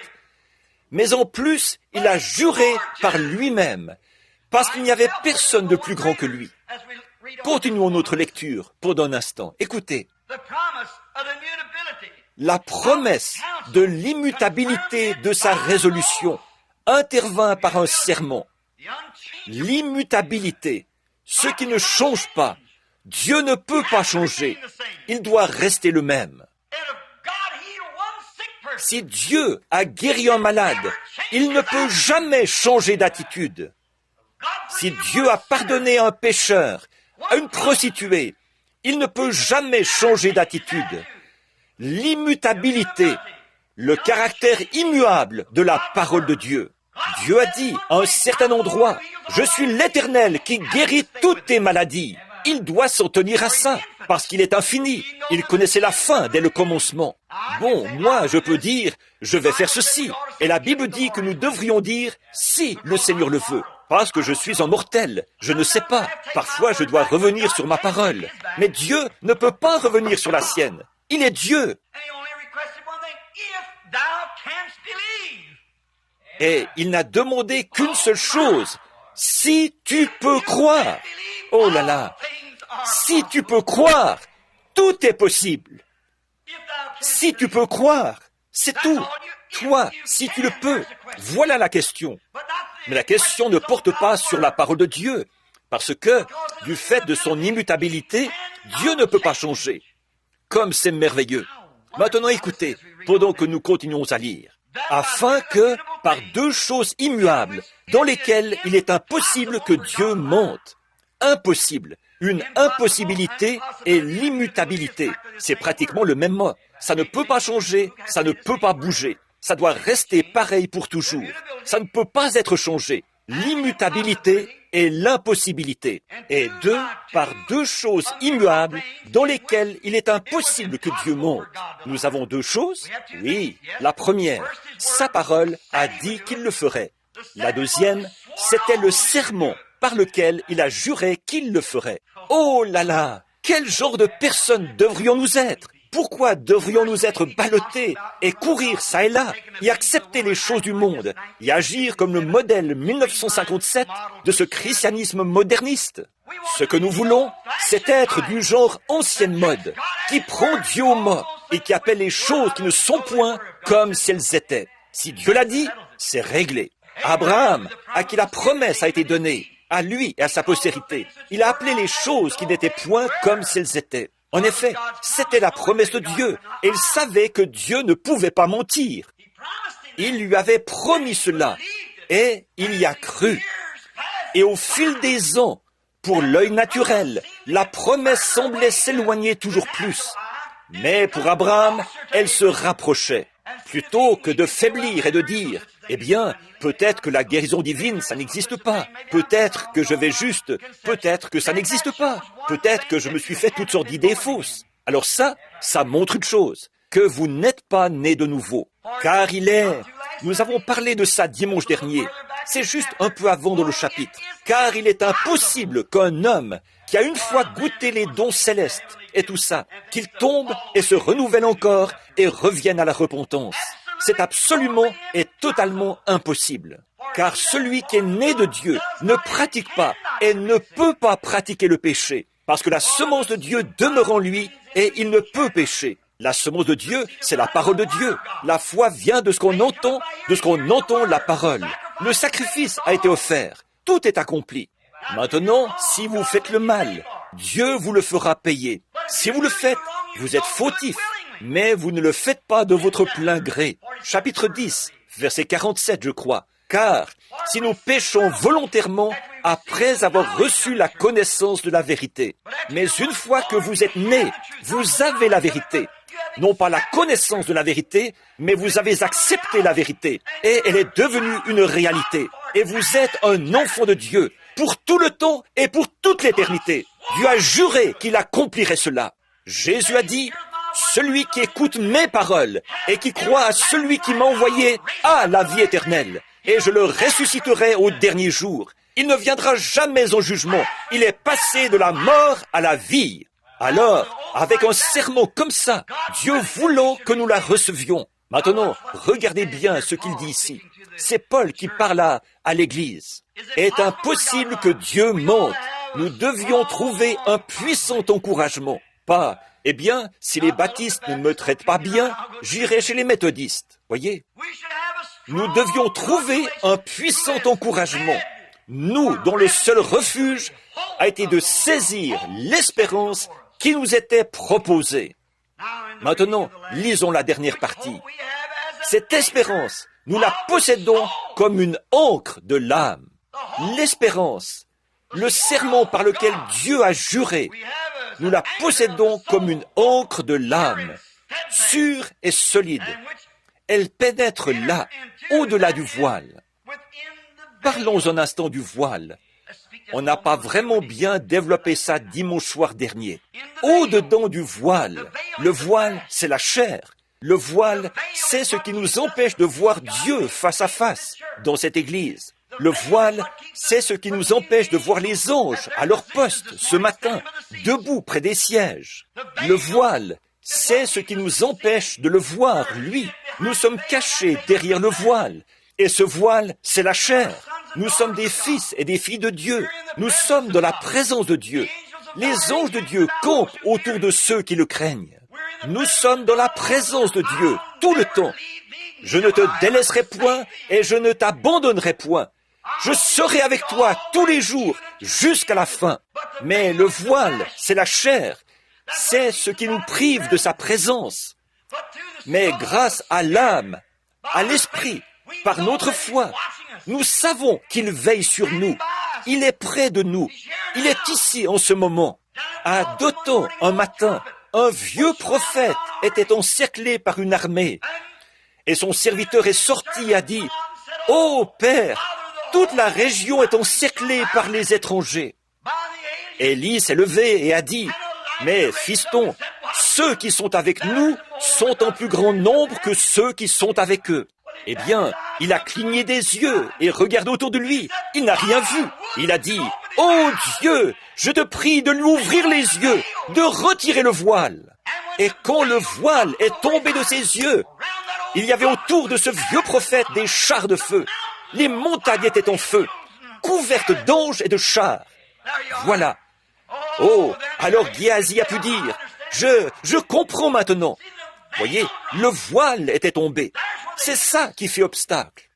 Mais en plus, il a juré par lui-même, parce qu'il n'y avait personne de plus grand que lui. Continuons notre lecture pendant un instant. Écoutez, la promesse de l'immutabilité de sa résolution intervint par un serment. L'immutabilité, ce qui ne change pas. Dieu ne peut pas changer. Il doit rester le même. Si Dieu a guéri un malade, il ne peut jamais changer d'attitude. Si Dieu a pardonné un pécheur, à une prostituée, il ne peut jamais changer d'attitude. L'immutabilité, le caractère immuable de la parole de Dieu. Dieu a dit à un certain endroit, « Je suis l'Éternel qui guérit toutes tes maladies. » Il doit s'en tenir à ça, parce qu'il est infini. Il connaissait la fin dès le commencement. Bon, moi, je peux dire, je vais faire ceci. Et la Bible dit que nous devrions dire, si le Seigneur le veut. Parce que je suis un mortel, je ne sais pas. Parfois, je dois revenir sur ma parole. Mais Dieu ne peut pas revenir sur la sienne. Il est Dieu. Et il n'a demandé qu'une seule chose. Si tu peux croire. Oh là là. Si tu peux croire, tout est possible. Si tu peux croire, c'est tout. Toi, si tu le peux. Voilà la question. Mais la question ne porte pas sur la parole de Dieu. Parce que, du fait de son immutabilité, Dieu ne peut pas changer. Comme c'est merveilleux. Maintenant écoutez, pendant que nous continuons à lire. Afin que, par deux choses immuables, dans lesquelles il est impossible que Dieu mente. Impossible. Une impossibilité et l'immutabilité. C'est pratiquement le même mot. Ça ne peut pas changer, ça ne peut pas bouger. Ça doit rester pareil pour toujours. Ça ne peut pas être changé. l'immutabilité et l'impossibilité, et par deux choses immuables dans lesquelles il est impossible que Dieu monte. Nous avons deux choses? Oui. La première, sa parole a dit qu'il le ferait. La deuxième, c'était le serment par lequel il a juré qu'il le ferait. Oh là là! Quel genre de personnes devrions-nous être? Pourquoi devrions-nous être ballottés et courir ça et là, et accepter les choses du monde, et agir comme le modèle 1957 de ce christianisme moderniste? Ce que nous voulons, c'est être du genre ancienne mode, qui prend Dieu au mot et qui appelle les choses qui ne sont point comme si elles étaient. Si Dieu l'a dit, c'est réglé. Abraham, à qui la promesse a été donnée, à lui et à sa postérité, il a appelé les choses qui n'étaient point comme si elles étaient. En effet, c'était la promesse de Dieu, et il savait que Dieu ne pouvait pas mentir. Il lui avait promis cela, et il y a cru. Et au fil des ans, pour l'œil naturel, la promesse semblait s'éloigner toujours plus. Mais pour Abraham, elle se rapprochait. Plutôt que de faiblir et de dire, eh bien, peut-être que la guérison divine, ça n'existe pas. Peut-être que je vais juste. Peut-être que ça n'existe pas. Peut-être que je me suis fait toutes sortes d'idées fausses. Alors ça montre une chose, que vous n'êtes pas né de nouveau. Car nous avons parlé de ça dimanche dernier. C'est juste un peu avant dans le chapitre. Car il est impossible qu'un homme qui a une fois goûté les dons célestes et tout ça, qu'il tombe et se renouvelle encore et revienne à la repentance. C'est absolument et totalement impossible. Car celui qui est né de Dieu ne pratique pas et ne peut pas pratiquer le péché, parce que la semence de Dieu demeure en lui et il ne peut pécher. La semence de Dieu, c'est la parole de Dieu. La foi vient de ce qu'on entend la parole. Le sacrifice a été offert. Tout est accompli. Maintenant, si vous faites le mal, Dieu vous le fera payer. Si vous le faites, vous êtes fautif, mais vous ne le faites pas de votre plein gré. Chapitre 10, verset 47, je crois. Car si nous péchons volontairement après avoir reçu la connaissance de la vérité, mais une fois que vous êtes nés, vous avez la vérité. Non pas la connaissance de la vérité, mais vous avez accepté la vérité, et elle est devenue une réalité. Et vous êtes un enfant de Dieu, pour tout le temps et pour toute l'éternité. Dieu a juré qu'il accomplirait cela. Jésus a dit, « Celui qui écoute mes paroles et qui croit à celui qui m'a envoyé a la vie éternelle, et je le ressusciterai au dernier jour. Il ne viendra jamais en jugement, il est passé de la mort à la vie. » Alors, avec un serment comme ça, Dieu voulant que nous la recevions. Maintenant, regardez bien ce qu'il dit ici. C'est Paul qui parle à l'Église. Est impossible que Dieu mente. Nous devions trouver un puissant encouragement. Pas, eh bien, si les baptistes ne me traitent pas bien, j'irai chez les méthodistes. Voyez? Nous devions trouver un puissant encouragement. Nous, dont le seul refuge a été de saisir l'espérance qui nous était proposée. Maintenant, lisons la dernière partie. Cette espérance, nous la possédons comme une ancre de l'âme. L'espérance, le serment par lequel Dieu a juré, nous la possédons comme une ancre de l'âme, sûre et solide. Elle pénètre là, au-delà du voile. Parlons un instant du voile. On n'a pas vraiment bien développé ça dimanche soir dernier. Au-dedans du voile, le voile, c'est la chair. Le voile, c'est ce qui nous empêche de voir Dieu face à face dans cette église. Le voile, c'est ce qui nous empêche de voir les anges à leur poste ce matin, debout près des sièges. Le voile, c'est ce qui nous empêche de le voir, lui. Nous sommes cachés derrière le voile. Et ce voile, c'est la chair. Nous sommes des fils et des filles de Dieu. Nous sommes dans la présence de Dieu. Les anges de Dieu campent autour de ceux qui le craignent. Nous sommes dans la présence de Dieu tout le temps. Je ne te délaisserai point et je ne t'abandonnerai point. Je serai avec toi tous les jours jusqu'à la fin. Mais le voile, c'est la chair. C'est ce qui nous prive de sa présence. Mais grâce à l'âme, à l'esprit, par notre foi, nous savons qu'il veille sur nous. Il est près de nous. Il est ici en ce moment. À Dothan, un matin, un vieux prophète était encerclé par une armée. Et son serviteur est sorti et a dit, « Ô Père, Toute la région est encerclée par les étrangers. Élie s'est levé et a dit, « Mais, fiston, ceux qui sont avec nous sont en plus grand nombre que ceux qui sont avec eux. » Eh bien, il a cligné des yeux et regardé autour de lui. Il n'a rien vu. Il a dit, « Oh Dieu, je te prie de lui ouvrir les yeux, de retirer le voile. » Et quand le voile est tombé de ses yeux, il y avait autour de ce vieux prophète des chars de feu. Les montagnes étaient en feu, couvertes d'anges et de chars. Voilà. Oh, alors Géasi a pu dire, je comprends maintenant. Voyez, le voile était tombé. C'est ça qui fait obstacle.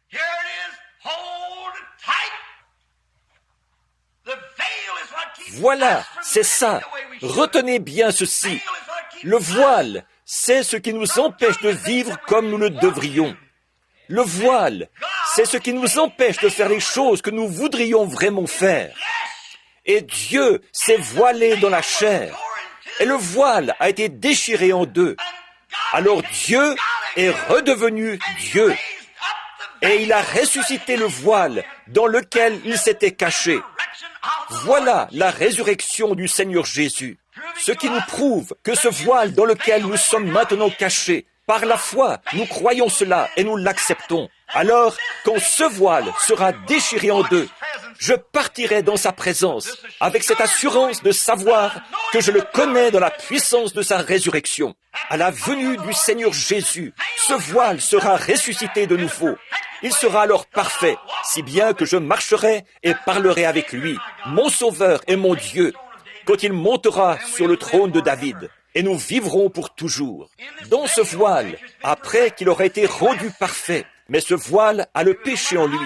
Voilà, c'est ça. Retenez bien ceci. Le voile, c'est ce qui nous empêche de vivre comme nous le devrions. Le voile, c'est ce qui nous empêche de faire les choses que nous voudrions vraiment faire. Et Dieu s'est voilé dans la chair. Et le voile a été déchiré en deux. Alors Dieu est redevenu Dieu. Et il a ressuscité le voile dans lequel il s'était caché. Voilà la résurrection du Seigneur Jésus. Ce qui nous prouve que ce voile dans lequel nous sommes maintenant cachés, par la foi, nous croyons cela et nous l'acceptons. Alors, quand ce voile sera déchiré en deux, je partirai dans sa présence avec cette assurance de savoir que je le connais dans la puissance de sa résurrection. À la venue du Seigneur Jésus, ce voile sera ressuscité de nouveau. Il sera alors parfait, si bien que je marcherai et parlerai avec lui, mon Sauveur et mon Dieu, quand il montera sur le trône de David. Et nous vivrons pour toujours. Dans ce voile, après qu'il aura été rendu parfait, mais ce voile a le péché en lui.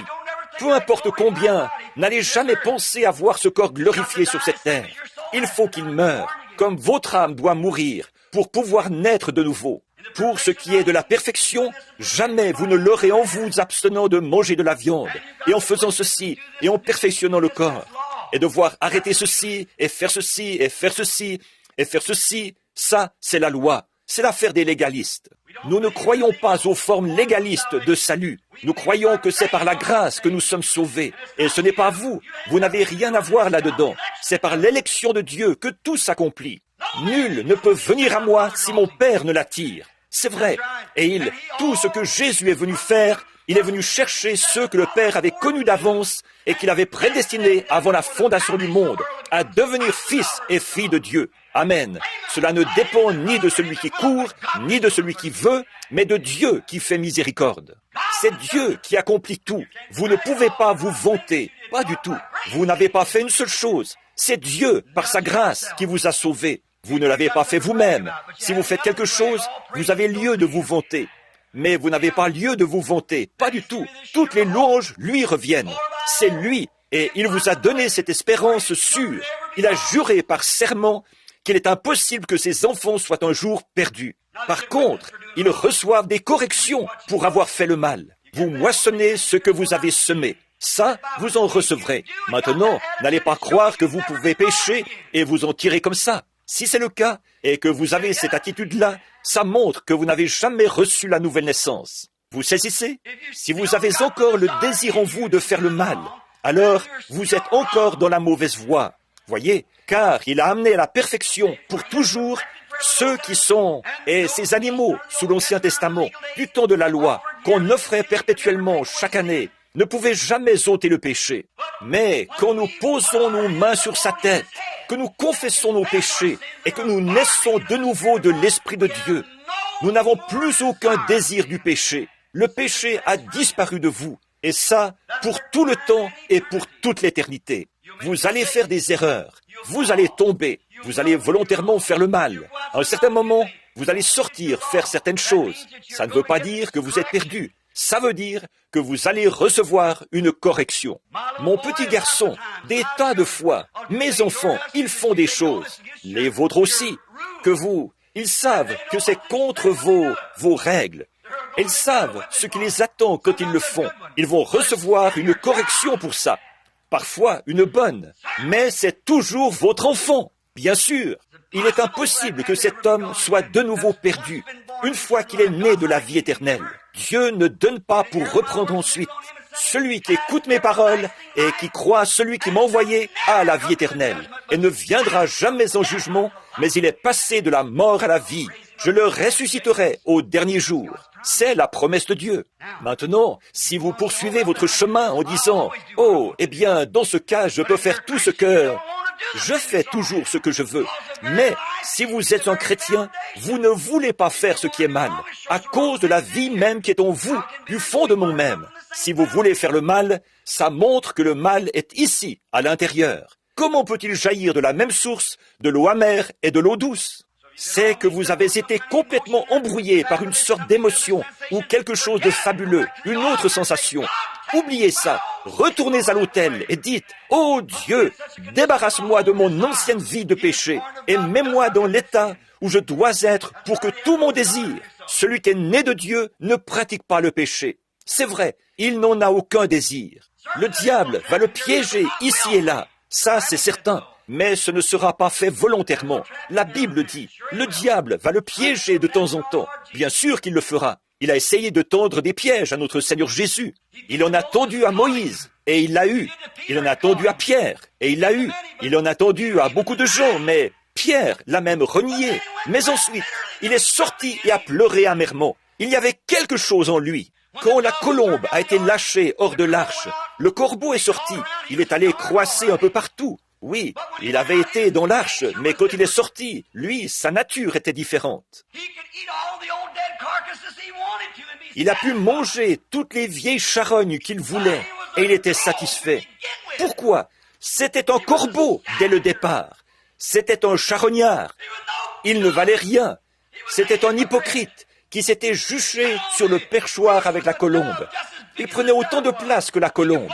Peu importe combien, n'allez jamais penser à voir ce corps glorifié sur cette terre. Il faut qu'il meure, comme votre âme doit mourir, pour pouvoir naître de nouveau. Pour ce qui est de la perfection, jamais vous ne l'aurez en vous abstenant de manger de la viande, et en faisant ceci, et en perfectionnant le corps, et devoir arrêter ceci, et faire ceci, et faire ceci, et faire ceci. Ça, c'est la loi. C'est l'affaire des légalistes. Nous ne croyons pas aux formes légalistes de salut. Nous croyons que c'est par la grâce que nous sommes sauvés. Et ce n'est pas vous. Vous n'avez rien à voir là-dedans. C'est par l'élection de Dieu que tout s'accomplit. Nul ne peut venir à moi si mon Père ne l'attire. C'est vrai. Et tout ce que Jésus est venu faire, il est venu chercher ceux que le Père avait connus d'avance et qu'il avait prédestinés avant la fondation du monde à devenir fils et filles de Dieu. Amen. Cela ne dépend ni de celui qui court, ni de celui qui veut, mais de Dieu qui fait miséricorde. C'est Dieu qui accomplit tout. Vous ne pouvez pas vous vanter. Pas du tout. Vous n'avez pas fait une seule chose. C'est Dieu, par sa grâce, qui vous a sauvé. Vous ne l'avez pas fait vous-même. Si vous faites quelque chose, vous avez lieu de vous vanter. Mais vous n'avez pas lieu de vous vanter. Pas du tout. Toutes les louanges lui reviennent. C'est lui. Et il vous a donné cette espérance sûre. Il a juré par serment qu'il est impossible que ses enfants soient un jour perdus. Par contre, ils reçoivent des corrections pour avoir fait le mal. Vous moissonnez ce que vous avez semé. Ça, vous en recevrez. Maintenant, n'allez pas croire que vous pouvez pécher et vous en tirer comme ça. Si c'est le cas, et que vous avez cette attitude-là, ça montre que vous n'avez jamais reçu la nouvelle naissance. Vous saisissez? Si vous avez encore le désir en vous de faire le mal, alors vous êtes encore dans la mauvaise voie. Voyez, car il a amené à la perfection pour toujours ceux qui sont, et ces animaux sous l'Ancien Testament, du temps de la loi, qu'on offrait perpétuellement chaque année, ne pouvaient jamais ôter le péché. Mais quand nous posons nos mains sur sa tête, que nous confessons nos péchés et que nous naissons de nouveau de l'Esprit de Dieu, nous n'avons plus aucun désir du péché. Le péché a disparu de vous, et ça, pour tout le temps et pour toute l'éternité. Vous allez faire des erreurs, vous allez tomber, vous allez volontairement faire le mal. À un certain moment, vous allez sortir, faire certaines choses. Ça ne veut pas dire que vous êtes perdu. Ça veut dire que vous allez recevoir une correction. Mon petit garçon, des tas de fois, mes enfants, ils font des choses, les vôtres aussi, ils savent que c'est contre vos règles. Ils savent ce qui les attend quand ils le font. Ils vont recevoir une correction pour ça. Parfois une bonne, mais c'est toujours votre enfant. Bien sûr, il est impossible que cet homme soit de nouveau perdu une fois qu'il est né de la vie éternelle. Dieu ne donne pas pour reprendre ensuite. Celui qui écoute mes paroles et qui croit à celui qui m'a envoyé a la vie éternelle et ne viendra jamais en jugement, mais il est passé de la mort à la vie. Je le ressusciterai au dernier jour. C'est la promesse de Dieu. Maintenant, si vous poursuivez votre chemin en disant « Oh, eh bien, dans ce cas, je peux faire tout ce que... » Je fais toujours ce que je veux. Mais si vous êtes un chrétien, vous ne voulez pas faire ce qui est mal, à cause de la vie même qui est en vous, du fondement même. Si vous voulez faire le mal, ça montre que le mal est ici, à l'intérieur. Comment peut-il jaillir de la même source, de l'eau amère et de l'eau douce ? C'est que vous avez été complètement embrouillé par une sorte d'émotion ou quelque chose de fabuleux, une autre sensation. Oubliez ça, retournez à l'autel et dites « Oh Dieu, débarrasse-moi de mon ancienne vie de péché et mets-moi dans l'état où je dois être pour que tout mon désir, celui qui est né de Dieu, ne pratique pas le péché. » C'est vrai, il n'en a aucun désir. Le diable va le piéger ici et là, ça c'est certain. Mais ce ne sera pas fait volontairement. La Bible dit, le diable va le piéger de temps en temps. Bien sûr qu'il le fera. Il a essayé de tendre des pièges à notre Seigneur Jésus. Il en a tendu à Moïse, et il l'a eu. Il en a tendu à Pierre, et il l'a eu. Il en a tendu à beaucoup de gens, mais Pierre l'a même renié. Mais ensuite, il est sorti et a pleuré amèrement. Il y avait quelque chose en lui. Quand la colombe a été lâchée hors de l'arche, le corbeau est sorti. Il est allé croasser un peu partout. Oui, il avait été dans l'arche, mais quand il est sorti, lui, sa nature était différente. Il a pu manger toutes les vieilles charognes qu'il voulait, et il était satisfait. Pourquoi ? C'était un corbeau dès le départ. C'était un charognard. Il ne valait rien. C'était un hypocrite qui s'était juché sur le perchoir avec la colombe. Il prenait autant de place que la colombe.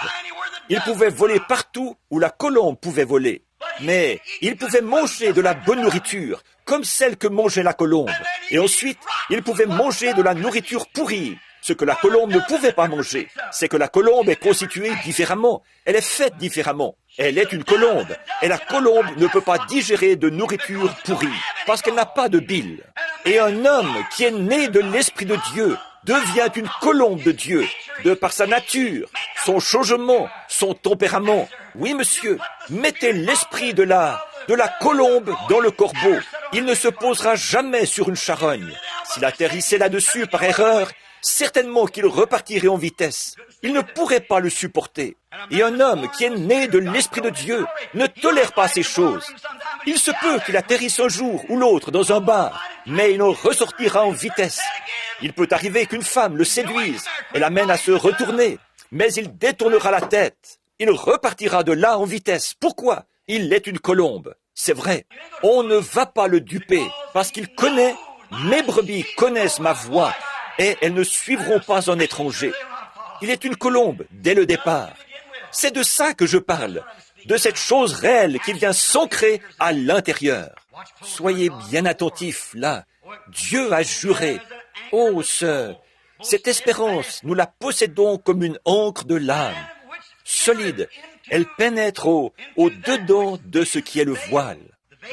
Il pouvait voler partout où la colombe pouvait voler. Mais il pouvait manger de la bonne nourriture, comme celle que mangeait la colombe. Et ensuite, il pouvait manger de la nourriture pourrie. Ce que la colombe ne pouvait pas manger, c'est que la colombe est constituée différemment. Elle est faite différemment. Elle est une colombe. Et la colombe ne peut pas digérer de nourriture pourrie, parce qu'elle n'a pas de bile. Et un homme qui est né de l'Esprit de Dieu devient une colombe de Dieu, de par sa nature, son changement, son tempérament. Oui, monsieur, mettez l'esprit de la colombe dans le corbeau. Il ne se posera jamais sur une charogne. S'il atterrissait là-dessus par erreur, certainement qu'il repartirait en vitesse. Il ne pourrait pas le supporter. Et un homme qui est né de l'Esprit de Dieu ne tolère pas ces choses. Il se peut qu'il atterrisse un jour ou l'autre dans un bar, mais il en ressortira en vitesse. Il peut arriver qu'une femme le séduise et l'amène à se retourner, mais il détournera la tête. Il repartira de là en vitesse. Pourquoi ? Il est une colombe. C'est vrai, on ne va pas le duper, parce qu'il connaît, mes brebis connaissent ma voix, et elles ne suivront pas un étranger. Il est une colombe dès le départ. C'est de ça que je parle, de cette chose réelle qui vient s'ancrer à l'intérieur. Soyez bien attentifs, là. Dieu a juré. Oh, cette espérance, nous la possédons comme une encre de l'âme. Solide, elle pénètre au dedans de ce qui est le voile.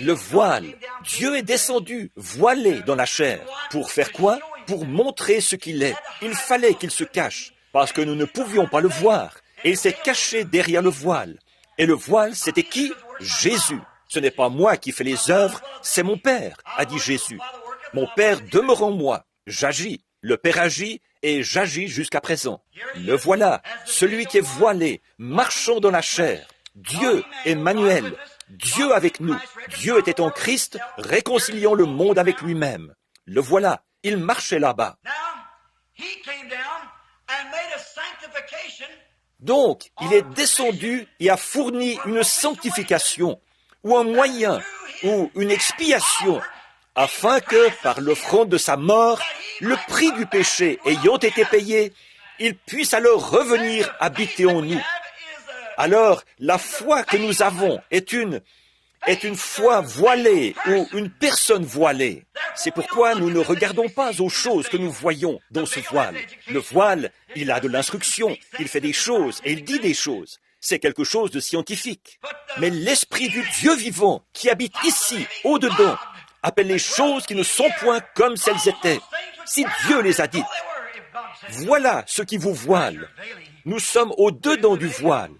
Le voile, Dieu est descendu, voilé dans la chair. Pour faire quoi ? Pour montrer ce qu'il est. Il fallait qu'il se cache, parce que nous ne pouvions pas le voir. Et il s'est caché derrière le voile. Et le voile, c'était qui ? Jésus. Ce n'est pas moi qui fais les œuvres, c'est mon Père, a dit Jésus. Mon Père demeure en moi. J'agis. Le Père agit et j'agis jusqu'à présent. Le voilà, celui qui est voilé, marchant dans la chair. Dieu, Emmanuel, Dieu avec nous. Dieu était en Christ, réconciliant le monde avec lui-même. Le voilà, il marchait là-bas. Donc, il est descendu et a fourni une sanctification, ou un moyen, ou une expiation, afin que, par l'offrande de sa mort, le prix du péché ayant été payé, il puisse alors revenir habiter en nous. Alors, la foi que nous avons est une foi voilée ou une personne voilée. C'est pourquoi nous ne regardons pas aux choses que nous voyons dans ce voile. Le voile, il a de l'instruction, il fait des choses et il dit des choses. C'est quelque chose de scientifique. Mais l'Esprit du Dieu vivant qui habite ici, au-dedans, appelle les choses qui ne sont point comme celles étaient. Si Dieu les a dites, voilà ce qui vous voile. Nous sommes au-dedans du voile.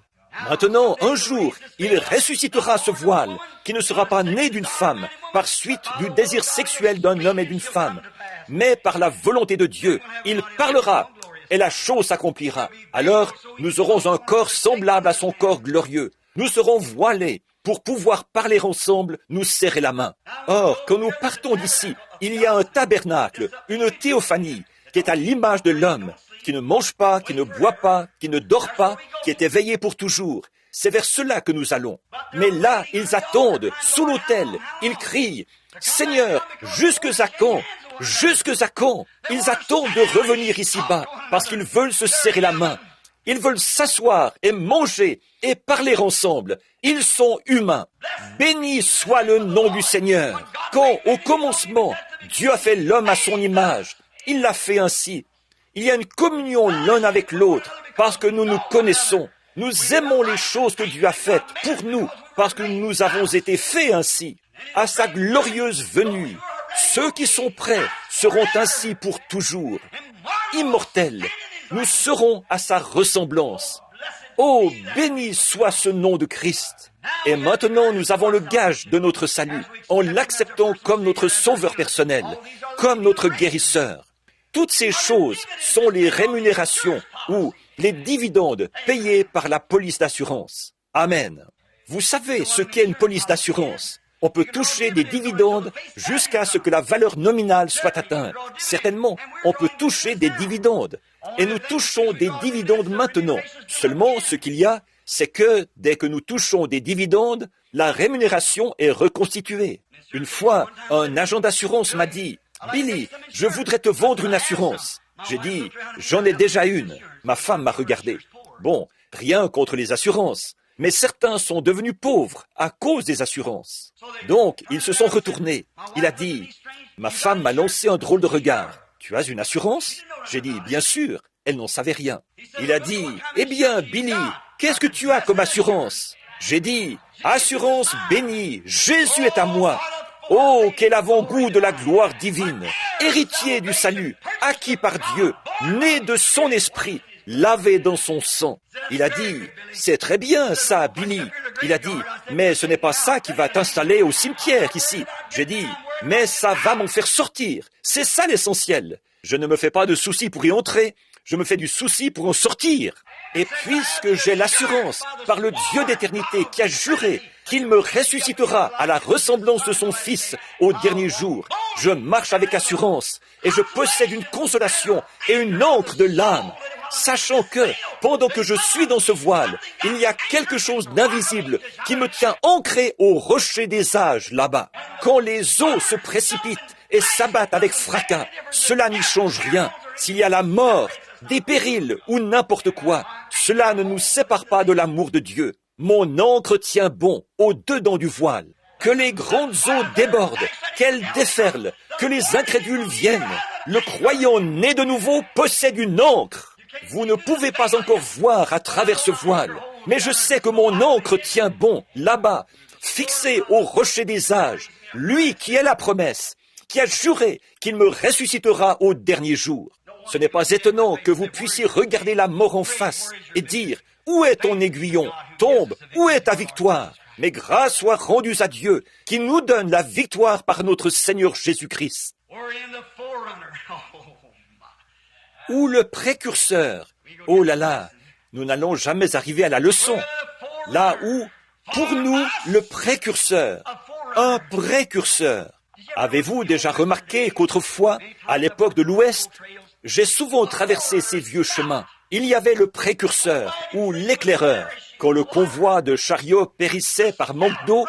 Maintenant, un jour, il ressuscitera ce voile, qui ne sera pas né d'une femme, par suite du désir sexuel d'un homme et d'une femme, mais par la volonté de Dieu. Il parlera, et la chose s'accomplira. Alors, nous aurons un corps semblable à son corps glorieux. Nous serons voilés pour pouvoir parler ensemble, nous serrer la main. Or, quand nous partons d'ici, il y a un tabernacle, une théophanie, qui est à l'image de l'homme, qui ne mange pas, qui ne boit pas, qui ne dort pas, qui est éveillé pour toujours. C'est vers cela que nous allons. Mais là, ils attendent, sous l'autel, ils crient, « Seigneur, jusque à quand? Jusque à quand ?» Ils attendent de revenir ici-bas, parce qu'ils veulent se serrer la main. Ils veulent s'asseoir et manger et parler ensemble. Ils sont humains. Béni soit le nom du Seigneur. Quand, au commencement, Dieu a fait l'homme à son image, il l'a fait ainsi. Il y a une communion l'un avec l'autre, parce que nous nous connaissons. Nous aimons les choses que Dieu a faites pour nous, parce que nous avons été faits ainsi. À sa glorieuse venue, ceux qui sont prêts seront ainsi pour toujours. Immortels, nous serons à sa ressemblance. Oh, béni soit ce nom de Christ. Et maintenant, nous avons le gage de notre salut, en l'acceptant comme notre sauveur personnel, comme notre guérisseur. Toutes ces choses sont les rémunérations ou les dividendes payés par la police d'assurance. Amen. Vous savez ce qu'est une police d'assurance. On peut toucher des dividendes jusqu'à ce que la valeur nominale soit atteinte. Certainement, on peut toucher des dividendes. Et nous touchons des dividendes maintenant. Seulement, ce qu'il y a, c'est que dès que nous touchons des dividendes, la rémunération est reconstituée. Une fois, un agent d'assurance m'a dit, « Billy, je voudrais te vendre une assurance. » J'ai dit, « J'en ai déjà une. » Ma femme m'a regardé. Bon, rien contre les assurances. Mais certains sont devenus pauvres à cause des assurances. Donc, ils se sont retournés. Il a dit, ma femme m'a lancé un drôle de regard. Tu as une assurance? J'ai dit, bien sûr. Elle n'en savait rien. Il a dit, eh bien, Billy, qu'est-ce que tu as comme assurance? J'ai dit, assurance bénie, Jésus est à moi. Oh, quel avant-goût de la gloire divine, héritier du salut, acquis par Dieu, né de son esprit, lavé dans son sang. Il a dit, c'est très bien ça, Billy. Il a dit, mais ce n'est pas ça qui va t'installer au cimetière ici. J'ai dit, mais ça va m'en faire sortir. C'est ça l'essentiel. Je ne me fais pas de soucis pour y entrer. Je me fais du souci pour en sortir. Et puisque j'ai l'assurance par le Dieu d'éternité qui a juré qu'il me ressuscitera à la ressemblance de son Fils au dernier jour, je marche avec assurance et je possède une consolation et une ancre de l'âme, sachant que, pendant que je suis dans ce voile, il y a quelque chose d'invisible qui me tient ancré au rocher des âges là-bas. Quand les eaux se précipitent et s'abattent avec fracas, cela n'y change rien. S'il y a la mort, des périls ou n'importe quoi, cela ne nous sépare pas de l'amour de Dieu. Mon ancre tient bon au-dedans du voile. Que les grandes eaux débordent, qu'elles déferlent, que les incrédules viennent. Le croyant né de nouveau possède une ancre. Vous ne pouvez pas encore voir à travers ce voile, mais je sais que mon ancre tient bon, là-bas, fixé au rocher des âges, lui qui est la promesse, qui a juré qu'il me ressuscitera au dernier jour. Ce n'est pas étonnant que vous puissiez regarder la mort en face et dire « Où est ton aiguillon? Tombe, où est ta victoire ?» Mais grâce soit rendue à Dieu qui nous donne la victoire par notre Seigneur Jésus-Christ. Ou le précurseur. Oh là là, nous n'allons jamais arriver à la leçon. Là où, pour nous, le précurseur, un précurseur. Avez-vous déjà remarqué qu'autrefois, à l'époque de l'Ouest, j'ai souvent traversé ces vieux chemins. Il y avait le précurseur ou l'éclaireur. Quand le convoi de chariots périssait par manque d'eau,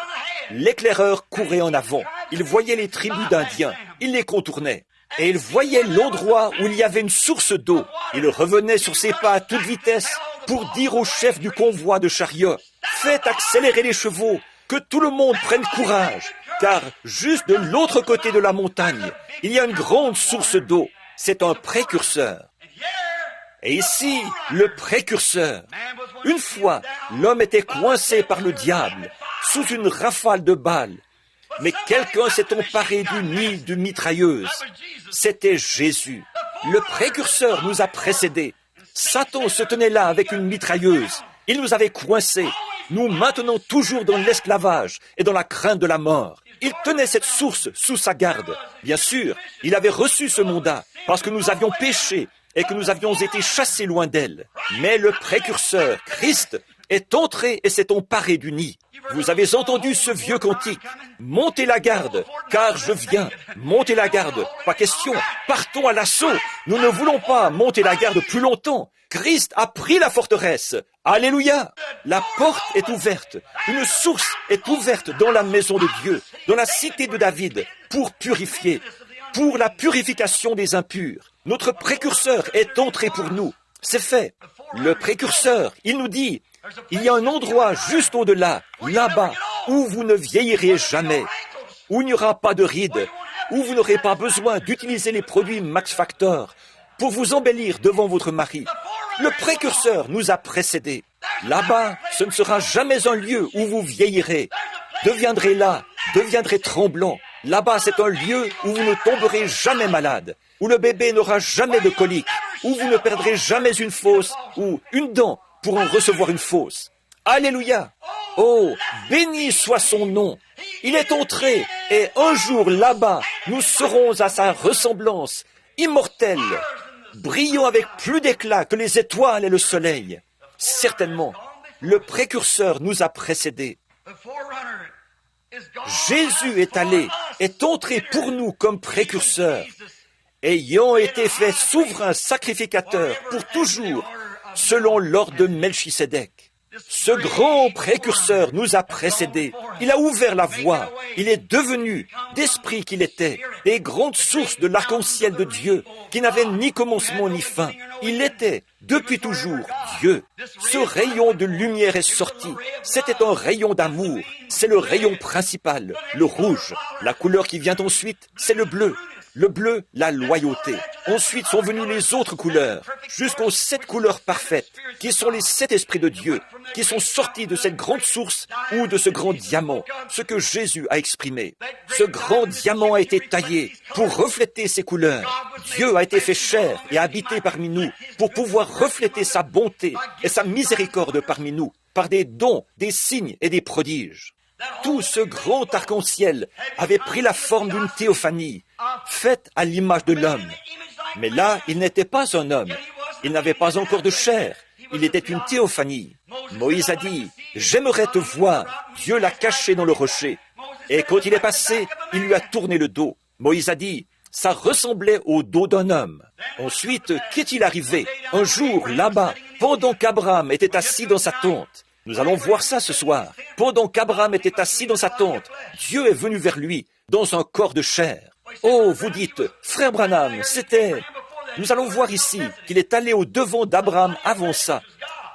l'éclaireur courait en avant. Il voyait les tribus d'Indiens. Il les contournait. Et il voyait l'endroit où il y avait une source d'eau. Il revenait sur ses pas à toute vitesse pour dire au chef du convoi de chariots, « Faites accélérer les chevaux, que tout le monde prenne courage, car juste de l'autre côté de la montagne, il y a une grande source d'eau. C'est un précurseur. » Et ici, le précurseur. Une fois, l'homme était coincé par le diable, sous une rafale de balles. Mais quelqu'un s'est emparé du nid de mitrailleuse. C'était Jésus. Le précurseur nous a précédés. Satan se tenait là avec une mitrailleuse. Il nous avait coincés, nous maintenant toujours dans l'esclavage et dans la crainte de la mort. Il tenait cette source sous sa garde. Bien sûr, il avait reçu ce mandat parce que nous avions péché et que nous avions été chassés loin d'elle. Mais le précurseur, Christ, est entré et s'est emparé du nid. Vous avez entendu ce vieux cantique. Montez la garde, car je viens. Montez la garde. Pas question. Partons à l'assaut. Nous ne voulons pas monter la garde plus longtemps. Christ a pris la forteresse. Alléluia! La porte est ouverte. Une source est ouverte dans la maison de Dieu, dans la cité de David, pour purifier, pour la purification des impurs. Notre précurseur est entré pour nous. C'est fait. Le précurseur, il nous dit, il y a un endroit juste au-delà, là-bas, où vous ne vieillirez jamais, où il n'y aura pas de rides, où vous n'aurez pas besoin d'utiliser les produits Max Factor pour vous embellir devant votre mari. Le précurseur nous a précédés. Là-bas, ce ne sera jamais un lieu où vous vieillirez. Deviendrez là, deviendrez tremblant. Là-bas, c'est un lieu où vous ne tomberez jamais malade, où le bébé n'aura jamais de colique, où vous ne perdrez jamais une fausse ou une dent pour en recevoir une fausse. Alléluia! Oh, béni soit son nom! Il est entré, et un jour là-bas, nous serons à sa ressemblance, immortelle, brillant avec plus d'éclat que les étoiles et le soleil. Certainement, le précurseur nous a précédés. Jésus est allé, est entré pour nous comme précurseur, ayant été fait souverain sacrificateur pour toujours, selon l'ordre de Melchisédek. Ce grand précurseur nous a précédés. Il a ouvert la voie. Il est devenu, d'esprit qu'il était, des grandes sources de l'arc-en-ciel de Dieu, qui n'avaient ni commencement ni fin. Il était, depuis toujours, Dieu. Ce rayon de lumière est sorti. C'était un rayon d'amour. C'est le rayon principal, le rouge. La couleur qui vient ensuite, c'est le bleu. Le bleu, la loyauté. Ensuite sont venues les autres couleurs, jusqu'aux 7 couleurs parfaites, qui sont les 7 esprits de Dieu, qui sont sortis de cette grande source ou de ce grand diamant, ce que Jésus a exprimé. Ce grand diamant a été taillé pour refléter ces couleurs. Dieu a été fait chair et a habité parmi nous pour pouvoir refléter sa bonté et sa miséricorde parmi nous, par des dons, des signes et des prodiges. Tout ce grand arc-en-ciel avait pris la forme d'une théophanie, faite à l'image de l'homme. Mais là, il n'était pas un homme. Il n'avait pas encore de chair. Il était une théophanie. Moïse a dit, « J'aimerais te voir. » Dieu l'a caché dans le rocher. Et quand il est passé, il lui a tourné le dos. Moïse a dit, « Ça ressemblait au dos d'un homme. » Ensuite, qu'est-il arrivé? Un jour, là-bas, pendant qu'Abraham était assis dans sa tente, nous allons voir ça ce soir. Pendant qu'Abraham était assis dans sa tente, Dieu est venu vers lui dans un corps de chair. Oh, vous dites, frère Branham, c'était... Nous allons voir ici qu'il est allé au-devant d'Abraham avant ça,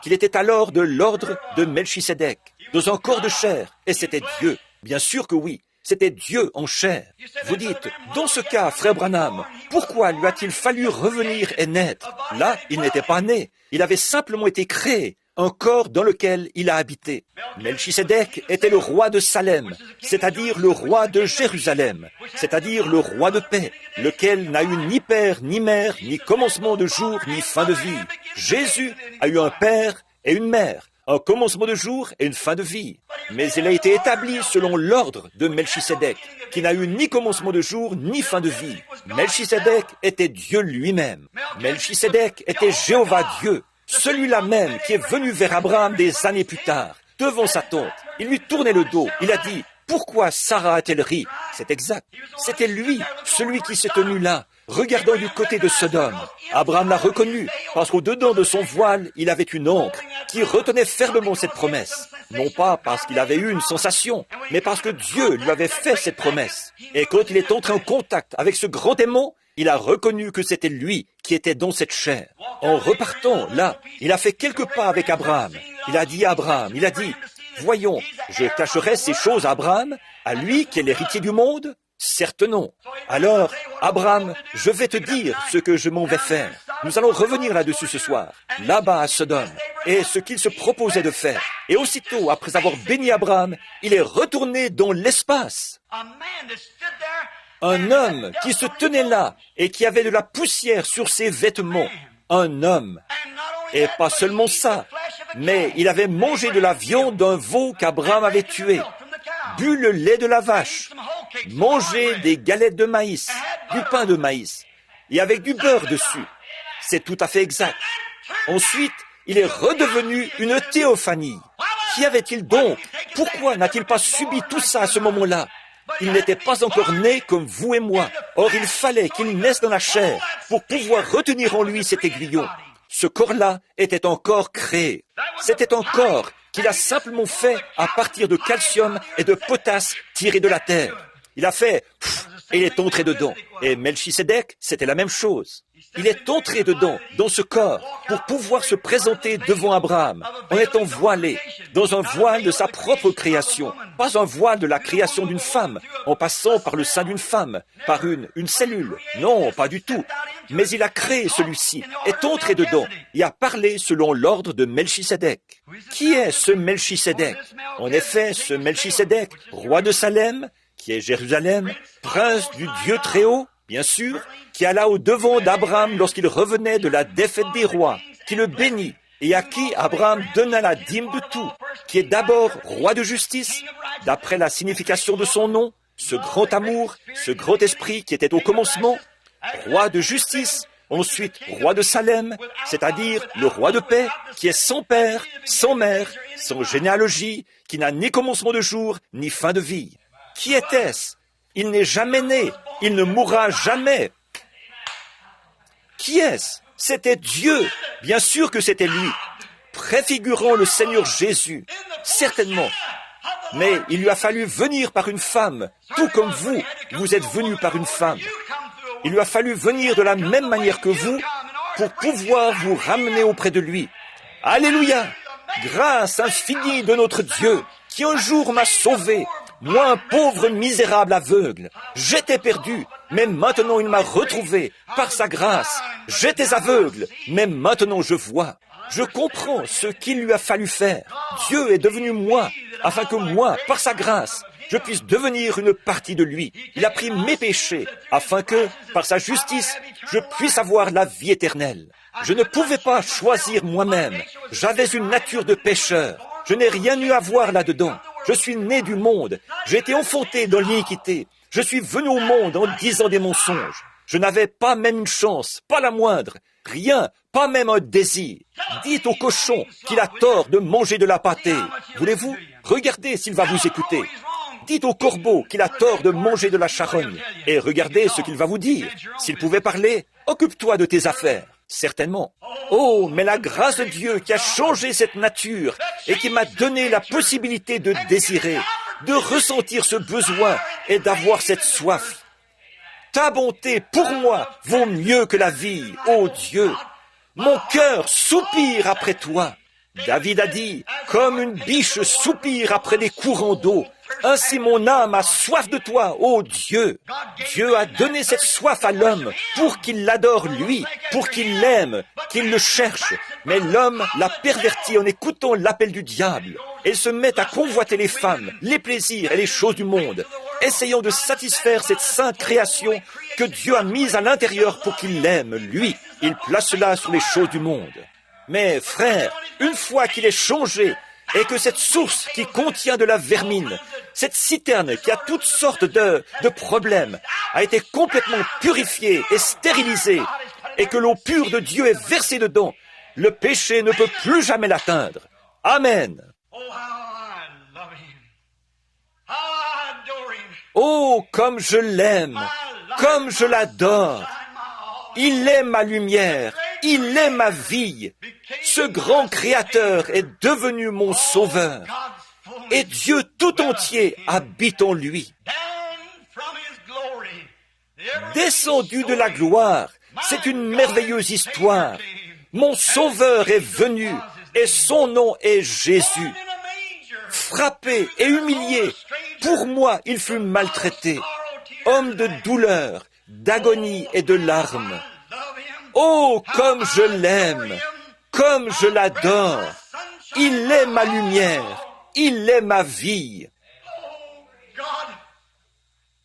qu'il était alors de l'ordre de Melchisédek, dans un corps de chair, et c'était Dieu. Bien sûr que oui, c'était Dieu en chair. Vous dites, dans ce cas, frère Branham, pourquoi lui a-t-il fallu revenir et naître? Là, il n'était pas né, il avait simplement été créé. Un corps dans lequel il a habité. Melchisédek était le roi de Salem, c'est-à-dire le roi de Jérusalem, c'est-à-dire le roi de paix, lequel n'a eu ni père, ni mère, ni commencement de jour, ni fin de vie. Jésus a eu un père et une mère, un commencement de jour et une fin de vie. Mais il a été établi selon l'ordre de Melchisédek, qui n'a eu ni commencement de jour, ni fin de vie. Melchisédek était Dieu lui-même. Melchisédek était Jéhovah Dieu. Celui-là même qui est venu vers Abraham des années plus tard, devant sa tente. Il lui tournait le dos. Il a dit, « Pourquoi Sarah a-t-elle ri ?» C'est exact. C'était lui, celui qui s'est tenu là, regardant du côté de Sodome. Abraham l'a reconnu, parce qu'au-dedans de son voile, il avait une ancre qui retenait fermement cette promesse. Non pas parce qu'il avait eu une sensation, mais parce que Dieu lui avait fait cette promesse. Et quand il est entré en contact avec ce grand démon, il a reconnu que c'était lui qui était dans cette chair. En repartant, là, il a fait quelques pas avec Abraham. Il a dit à Abraham, il a dit, « Voyons, je cacherai ces choses à Abraham, à lui qui est l'héritier du monde ?» Certes non. Alors, Abraham, je vais te dire ce que je m'en vais faire. Nous allons revenir là-dessus ce soir, là-bas à Sodome, et ce qu'il se proposait de faire. Et aussitôt, après avoir béni Abraham, il est retourné dans l'espace. Un homme qui se tenait là et qui avait de la poussière sur ses vêtements. Un homme. Et pas seulement ça, mais il avait mangé de la viande d'un veau qu'Abraham avait tué, bu le lait de la vache, mangé des galettes de maïs, du pain de maïs, et avec du beurre dessus. C'est tout à fait exact. Ensuite, il est redevenu une théophanie. Qu'y avait-il donc? Pourquoi n'a-t-il pas subi tout ça à ce moment-là? Il n'était pas encore né comme vous et moi. Or, il fallait qu'il naisse dans la chair pour pouvoir retenir en lui cet aiguillon. Ce corps-là était un corps créé. C'était un corps qu'il a simplement fait à partir de calcium et de potasse tirés de la terre. Il a fait et il est entré dedans. Et Melchisédek, c'était la même chose. Il est entré dedans, dans ce corps, pour pouvoir se présenter devant Abraham, en étant voilé, dans un voile de sa propre création, pas un voile de la création d'une femme, en passant par le sein d'une femme, par une cellule. Non, pas du tout. Mais il a créé celui-ci, est entré dedans, et a parlé selon l'ordre de Melchisédek. Qui est ce Melchisédek? En effet, ce Melchisédek, roi de Salem, qui est Jérusalem, prince du Dieu très haut, bien sûr, qui alla au devant d'Abraham lorsqu'il revenait de la défaite des rois, qui le bénit, et à qui Abraham donna la dîme de tout, qui est d'abord roi de justice, d'après la signification de son nom, ce grand amour, ce grand esprit qui était au commencement, roi de justice, ensuite roi de Salem, c'est-à-dire le roi de paix, qui est sans père, sans mère, sans généalogie, qui n'a ni commencement de jour, ni fin de vie. Qui était-ce? Il n'est jamais né, il ne mourra jamais. Qui est-ce? C'était Dieu. Bien sûr que c'était lui, préfigurant le Seigneur Jésus, certainement. Mais il lui a fallu venir par une femme, tout comme vous êtes venu par une femme. Il lui a fallu venir de la même manière que vous pour pouvoir vous ramener auprès de lui. Alléluia! Grâce infinie de notre Dieu, qui un jour m'a sauvé, moi un pauvre misérable aveugle. J'étais perdu, mais maintenant il m'a retrouvé par sa grâce. J'étais aveugle, mais maintenant je vois. Je comprends ce qu'il lui a fallu faire. Dieu est devenu moi, afin que moi, par sa grâce, je puisse devenir une partie de lui. Il a pris mes péchés, afin que, par sa justice, je puisse avoir la vie éternelle. Je ne pouvais pas choisir moi-même. J'avais une nature de pécheur. Je n'ai rien eu à voir là-dedans. Je suis né du monde. J'ai été enfanté dans l'iniquité. Je suis venu au monde en disant des mensonges. Je n'avais pas même une chance, pas la moindre. Rien, pas même un désir. Dites au cochon qu'il a tort de manger de la pâtée. Voulez-vous? Regardez s'il va vous écouter. Dites au corbeau qu'il a tort de manger de la charogne. Et regardez ce qu'il va vous dire. S'il pouvait parler, occupe-toi de tes affaires. Certainement. Oh, mais la grâce de Dieu qui a changé cette nature et qui m'a donné la possibilité de désirer, de ressentir ce besoin et d'avoir cette soif. Ta bonté pour moi vaut mieux que la vie, ô Dieu. Mon cœur soupire après toi. David a dit, comme une biche soupire après des courants d'eau, ainsi mon âme a soif de toi, ô Dieu. Dieu a donné cette soif à l'homme pour qu'il l'adore lui, pour qu'il l'aime, qu'il le cherche. Mais l'homme l'a perverti en écoutant l'appel du diable. Et se met à convoiter les femmes, les plaisirs et les choses du monde, essayant de satisfaire cette sainte création que Dieu a mise à l'intérieur pour qu'il l'aime, lui. Il place cela sur les choses du monde. Mais frère, une fois qu'il est changé, et que cette source qui contient de la vermine, cette citerne qui a toutes sortes de problèmes, a été complètement purifiée et stérilisée, et que l'eau pure de Dieu est versée dedans, le péché ne peut plus jamais l'atteindre. Amen. Oh, comme je l'aime, comme je l'adore. Il est ma lumière, il est ma vie. Ce grand Créateur est devenu mon Sauveur. Et Dieu tout entier habite en lui. Descendu de la gloire, c'est une merveilleuse histoire. Mon Sauveur est venu et son nom est Jésus. Frappé et humilié, pour moi il fut maltraité. Homme de douleur, d'agonie et de larmes. Oh, comme je l'aime, comme je l'adore. Il est ma lumière, il est ma vie.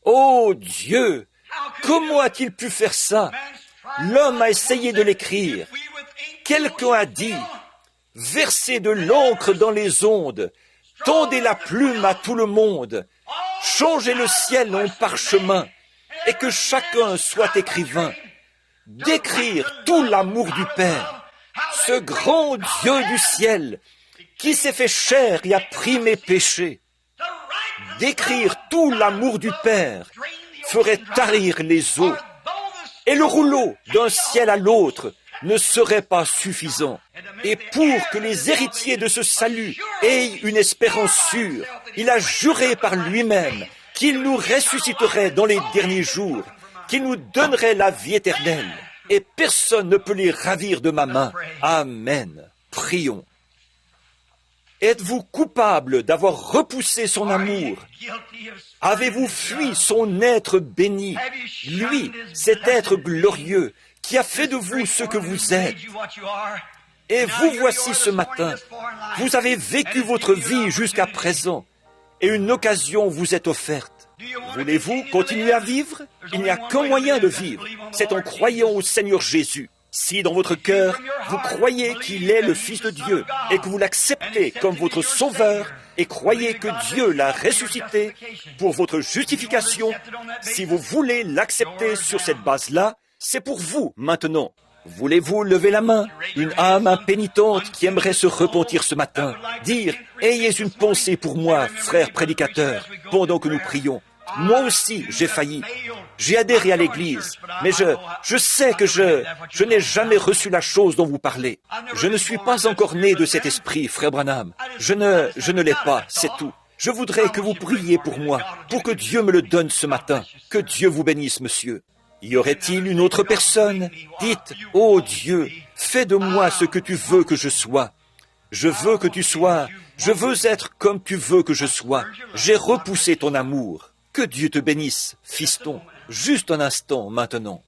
Oh Dieu, comment a-t-il pu faire ça? L'homme a essayé de l'écrire. quelqu'un a dit, versez de l'encre dans les ondes, tendez la plume à tout le monde, changez le ciel en parchemin, et que chacun soit écrivain, d'écrire tout l'amour du Père, ce grand Dieu du ciel, qui s'est fait chair et a pris mes péchés. D'écrire tout l'amour du Père ferait tarir les eaux, et le rouleau d'un ciel à l'autre ne serait pas suffisant. Et pour que les héritiers de ce salut aient une espérance sûre, il a juré par lui-même qu'il nous ressusciterait dans les derniers jours, qu'il nous donnerait la vie éternelle, et personne ne peut les ravir de ma main. Amen. Prions. Êtes-vous coupable d'avoir repoussé son amour? Avez-vous fui son être béni, lui, cet être glorieux, qui a fait de vous ce que vous êtes? Et vous voici ce matin, vous avez vécu votre vie jusqu'à présent, et une occasion vous est offerte. Voulez-vous continuer à vivre? Il n'y a qu'un moyen de vivre, c'est en croyant au Seigneur Jésus. Si dans votre cœur, vous croyez qu'il est le Fils de Dieu et que vous l'acceptez comme votre Sauveur et croyez que Dieu l'a ressuscité pour votre justification, si vous voulez l'accepter sur cette base-là, c'est pour vous maintenant. Voulez-vous lever la main? Une âme impénitente qui aimerait se repentir ce matin, dire « Ayez une pensée pour moi, frère prédicateur, pendant que nous prions. Moi aussi, j'ai failli. J'ai adhéré à l'Église, mais je sais que je n'ai jamais reçu la chose dont vous parlez. Je ne suis pas encore né de cet esprit, frère Branham. Je ne l'ai pas, c'est tout. Je voudrais que vous priez pour moi, pour que Dieu me le donne ce matin. Que Dieu vous bénisse, monsieur. Y aurait-il une autre personne? Dites, « Ô Dieu, fais de moi ce que tu veux que je sois. Je veux que tu sois, je veux être comme tu veux que je sois. J'ai repoussé ton amour. » Que Dieu te bénisse, fiston, juste un instant maintenant.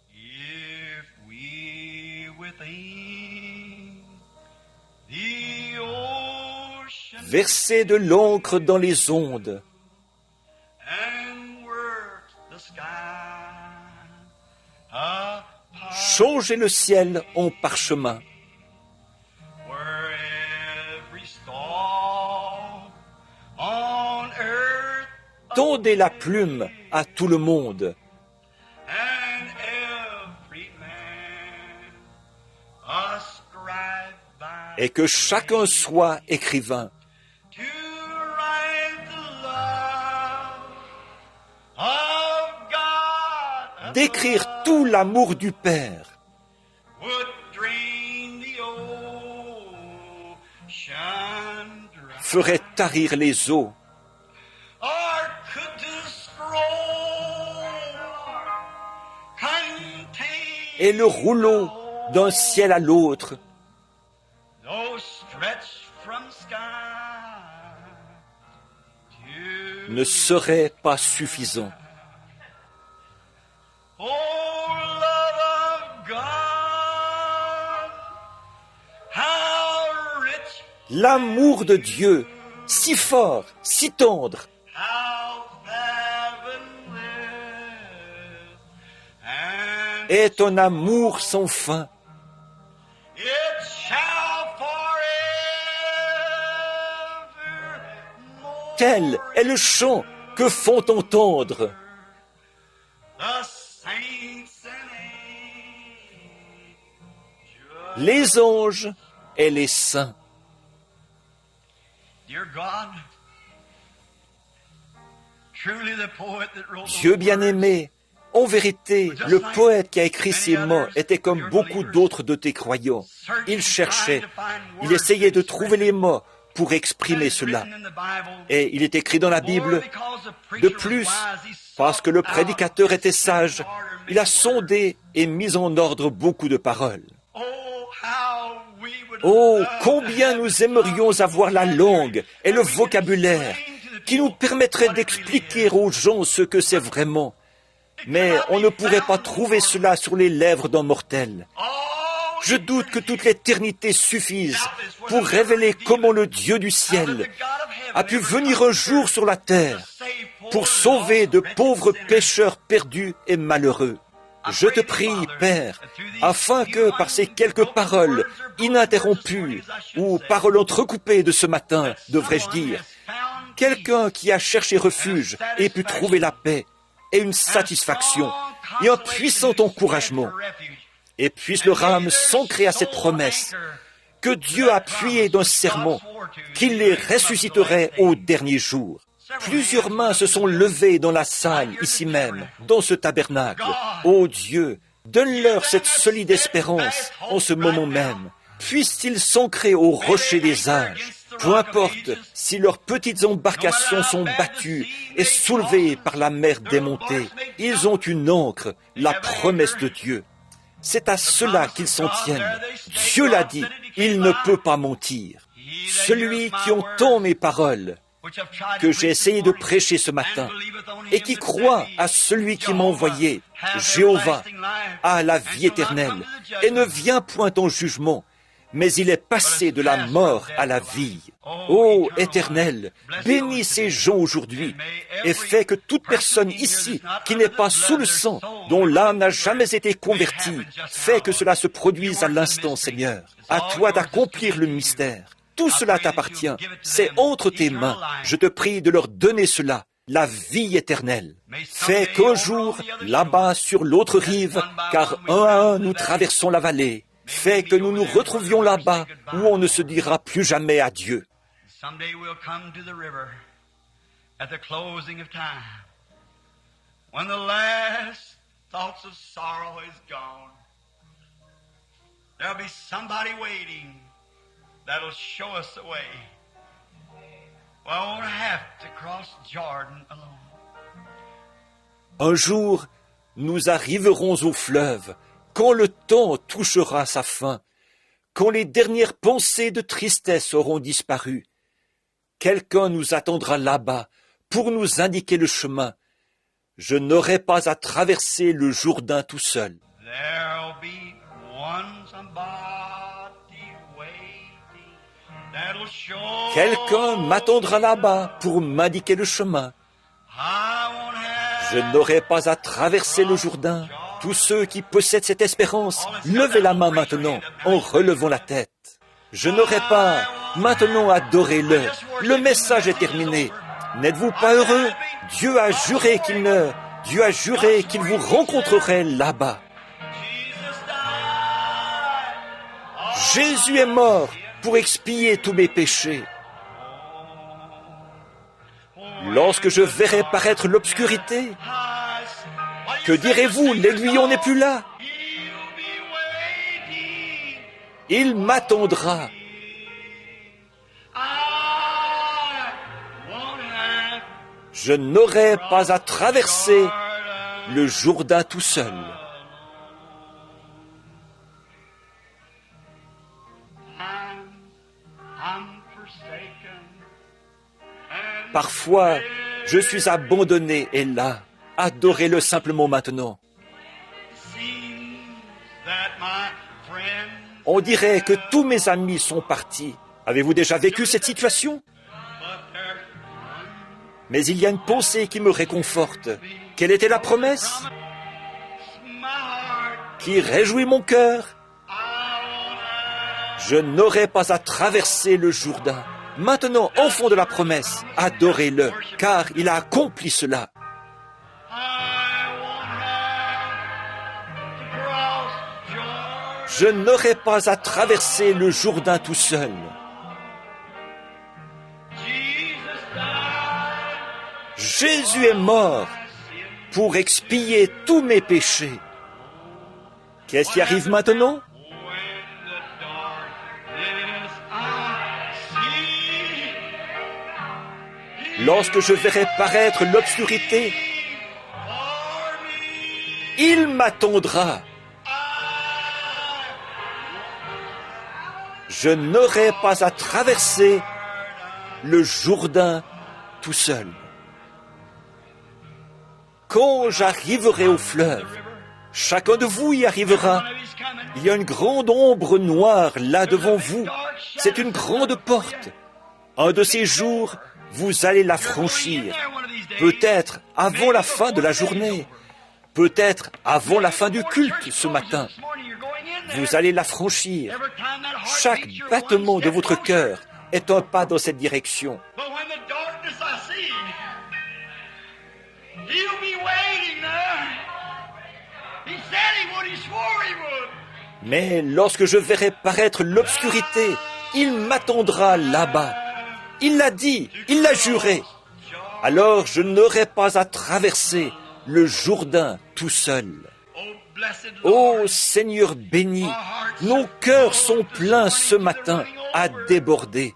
Versez de l'encre dans les ondes. Changez le ciel en parchemin. Tendez la plume à tout le monde. Et que chacun soit écrivain. D'écrire tout l'amour du Père. Ferait tarir les eaux. Et le rouleau d'un ciel à l'autre ne serait pas suffisant. L'amour de Dieu, si fort, si tendre, est un amour sans fin. Tel est le chant que font entendre les anges et les saints. Dieu bien-aimé, en vérité, le poète qui a écrit ces mots était comme beaucoup d'autres de tes croyants. Il cherchait, il essayait de trouver les mots pour exprimer cela. Et il est écrit dans la Bible, de plus, parce que le prédicateur était sage, il a sondé et mis en ordre beaucoup de paroles. Oh, combien nous aimerions avoir la langue et le vocabulaire qui nous permettrait d'expliquer aux gens ce que c'est vraiment. Mais on ne pourrait pas trouver cela sur les lèvres d'un mortel. Je doute que toute l'éternité suffise pour révéler comment le Dieu du ciel a pu venir un jour sur la terre pour sauver de pauvres pécheurs perdus et malheureux. Je te prie, Père, afin que par ces quelques paroles ininterrompues ou paroles entrecoupées de ce matin, devrais-je dire, quelqu'un qui a cherché refuge ait pu trouver la paix et une satisfaction et un puissant encouragement, et puisse leur âme s'ancrer à cette promesse que Dieu a appuyée d'un serment qu'il les ressusciterait au dernier jour. Plusieurs mains se sont levées dans la salle, ici même, dans ce tabernacle. Ô Dieu, donne-leur cette solide espérance en ce moment même. Puissent-ils s'ancrer au rocher des âges. Peu importe si leurs petites embarcations sont battues et soulevées par la mer démontée, ils ont une ancre, la promesse de Dieu. C'est à cela qu'ils s'en tiennent. Dieu l'a dit, il ne peut pas mentir. Celui qui entend mes paroles, que j'ai essayé de prêcher ce matin, et qui croit à celui qui m'a envoyé, Jéhovah, a la vie éternelle, et ne vient point en jugement, mais il est passé de la mort à la vie. Ô Éternel, bénis ces gens aujourd'hui et fais que toute personne ici qui n'est pas sous le sang, dont l'âme n'a jamais été convertie, fais que cela se produise à l'instant, Seigneur. À toi d'accomplir le mystère. Tout cela t'appartient. C'est entre tes mains. Je te prie de leur donner cela, la vie éternelle. Fais qu'un jour, là-bas sur l'autre rive, car un à un nous traversons la vallée, fais que nous nous retrouvions là-bas où on ne se dira plus jamais adieu. Someday we'll come to the river at the closing of time, when the last thoughts of sorrow is gone. There'll be somebody waiting that'll show us the way. Well, I won't have to cross Jordan alone. Un jour, nous arriverons au fleuve, quand le temps touchera sa fin, quand les dernières pensées de tristesse auront disparu. Quelqu'un nous attendra là-bas pour nous indiquer le chemin. Je n'aurai pas à traverser le Jourdain tout seul. Quelqu'un m'attendra là-bas pour m'indiquer le chemin. Je n'aurai pas à traverser le Jourdain. Tous ceux qui possèdent cette espérance, levez la main maintenant en relevant la tête. Je n'aurai pas maintenant à adorer-le. Le message est terminé. N'êtes-vous pas heureux? Dieu a juré qu'il vous rencontrerait là-bas. Jésus est mort pour expier tous mes péchés. Lorsque je verrai paraître l'obscurité, que direz-vous? L'aiguillon n'est plus là. Il m'attendra. Je n'aurai pas à traverser le Jourdain tout seul. Parfois, je suis abandonné et là, adorez-le simplement maintenant. On dirait que tous mes amis sont partis. Avez-vous déjà vécu cette situation? Mais il y a une pensée qui me réconforte. Quelle était la promesse? Qui réjouit mon cœur? Je n'aurai pas à traverser le Jourdain. Maintenant, enfant de la promesse, adorez-le, car il a accompli cela. Je n'aurai pas à traverser le Jourdain tout seul. Jésus est mort pour expier tous mes péchés. Qu'est-ce qui arrive maintenant? Lorsque je verrai paraître l'obscurité, il m'attendra. Je n'aurai pas à traverser le Jourdain tout seul. Quand j'arriverai au fleuve, chacun de vous y arrivera. Il y a une grande ombre noire là devant vous. C'est une grande porte. Un de ces jours, vous allez la franchir. Peut-être avant la fin de la journée. peut-être avant la fin du culte ce matin. Vous allez la franchir. Chaque battement de votre cœur est un pas dans cette direction. Mais lorsque je verrai paraître l'obscurité, il m'attendra là-bas. Il l'a dit, il l'a juré. Alors je n'aurai pas à traverser le Jourdain tout seul. Ô Seigneur béni, nos cœurs sont pleins ce matin à déborder.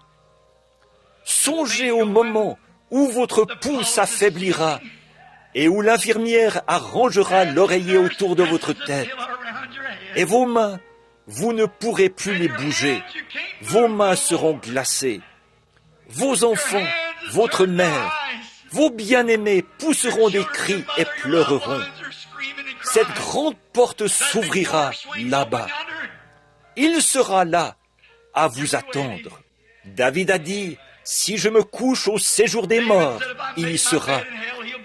Songez au moment où votre pouls s'affaiblira et où l'infirmière arrangera l'oreiller autour de votre tête. Et vos mains, vous ne pourrez plus les bouger. Vos mains seront glacées. Vos enfants, votre mère, vos bien-aimés pousseront des cris et pleureront. Cette grande porte s'ouvrira là-bas. Il sera là à vous attendre. David a dit, si je me couche au séjour des morts, il y sera.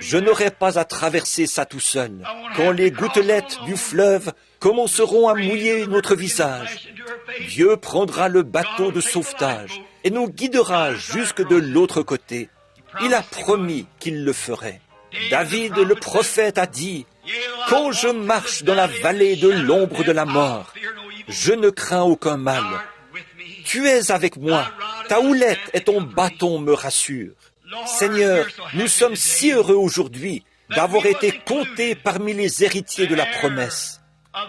Je n'aurai pas à traverser ça tout seul. Quand les gouttelettes du fleuve commenceront à mouiller notre visage, Dieu prendra le bateau de sauvetage et nous guidera jusque de l'autre côté. Il a promis qu'il le ferait. David le prophète a dit, « Quand je marche dans la vallée de l'ombre de la mort, je ne crains aucun mal. Tu es avec moi, ta houlette et ton bâton me rassurent. » Seigneur, nous sommes si heureux aujourd'hui d'avoir été comptés parmi les héritiers de la promesse.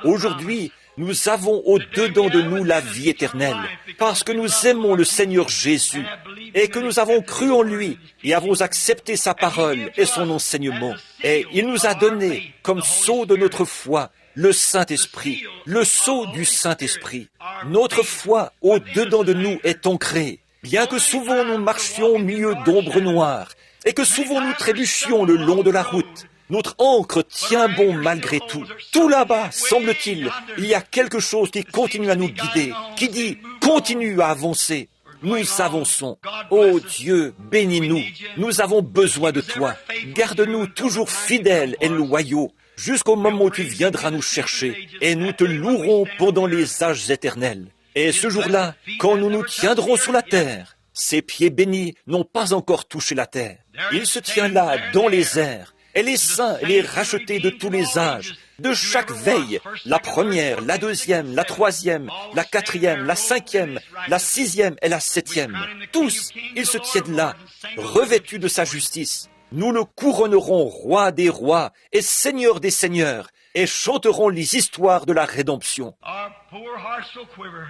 Aujourd'hui, nous avons au-dedans de nous la vie éternelle, parce que nous aimons le Seigneur Jésus et que nous avons cru en lui et avons accepté sa parole et son enseignement. Et il nous a donné, comme sceau de notre foi, le Saint-Esprit, le sceau du Saint-Esprit. Notre foi au-dedans de nous est ancrée. Bien que souvent nous marchions au milieu d'ombres noires et que souvent nous trébuchions le long de la route, notre ancre tient bon malgré tout. Tout là-bas, semble-t-il, il y a quelque chose qui continue à nous guider, qui dit « Continue à avancer ». Nous avançons. Ô Dieu, bénis-nous. Nous avons besoin de toi. Garde-nous toujours fidèles et loyaux jusqu'au moment où tu viendras nous chercher et nous te louerons pendant les âges éternels. Et ce jour-là, quand nous nous tiendrons sur la terre, ses pieds bénis n'ont pas encore touché la terre. Il se tient là, dans les airs, et les saints et les rachetés de tous les âges, de chaque veille, la première, la deuxième, la troisième, la quatrième, la cinquième, la sixième et la septième. Tous, ils se tiennent là, revêtus de sa justice. Nous le couronnerons roi des rois et seigneur des seigneurs, et chanterons les histoires de la rédemption. Our poor hearts will quiver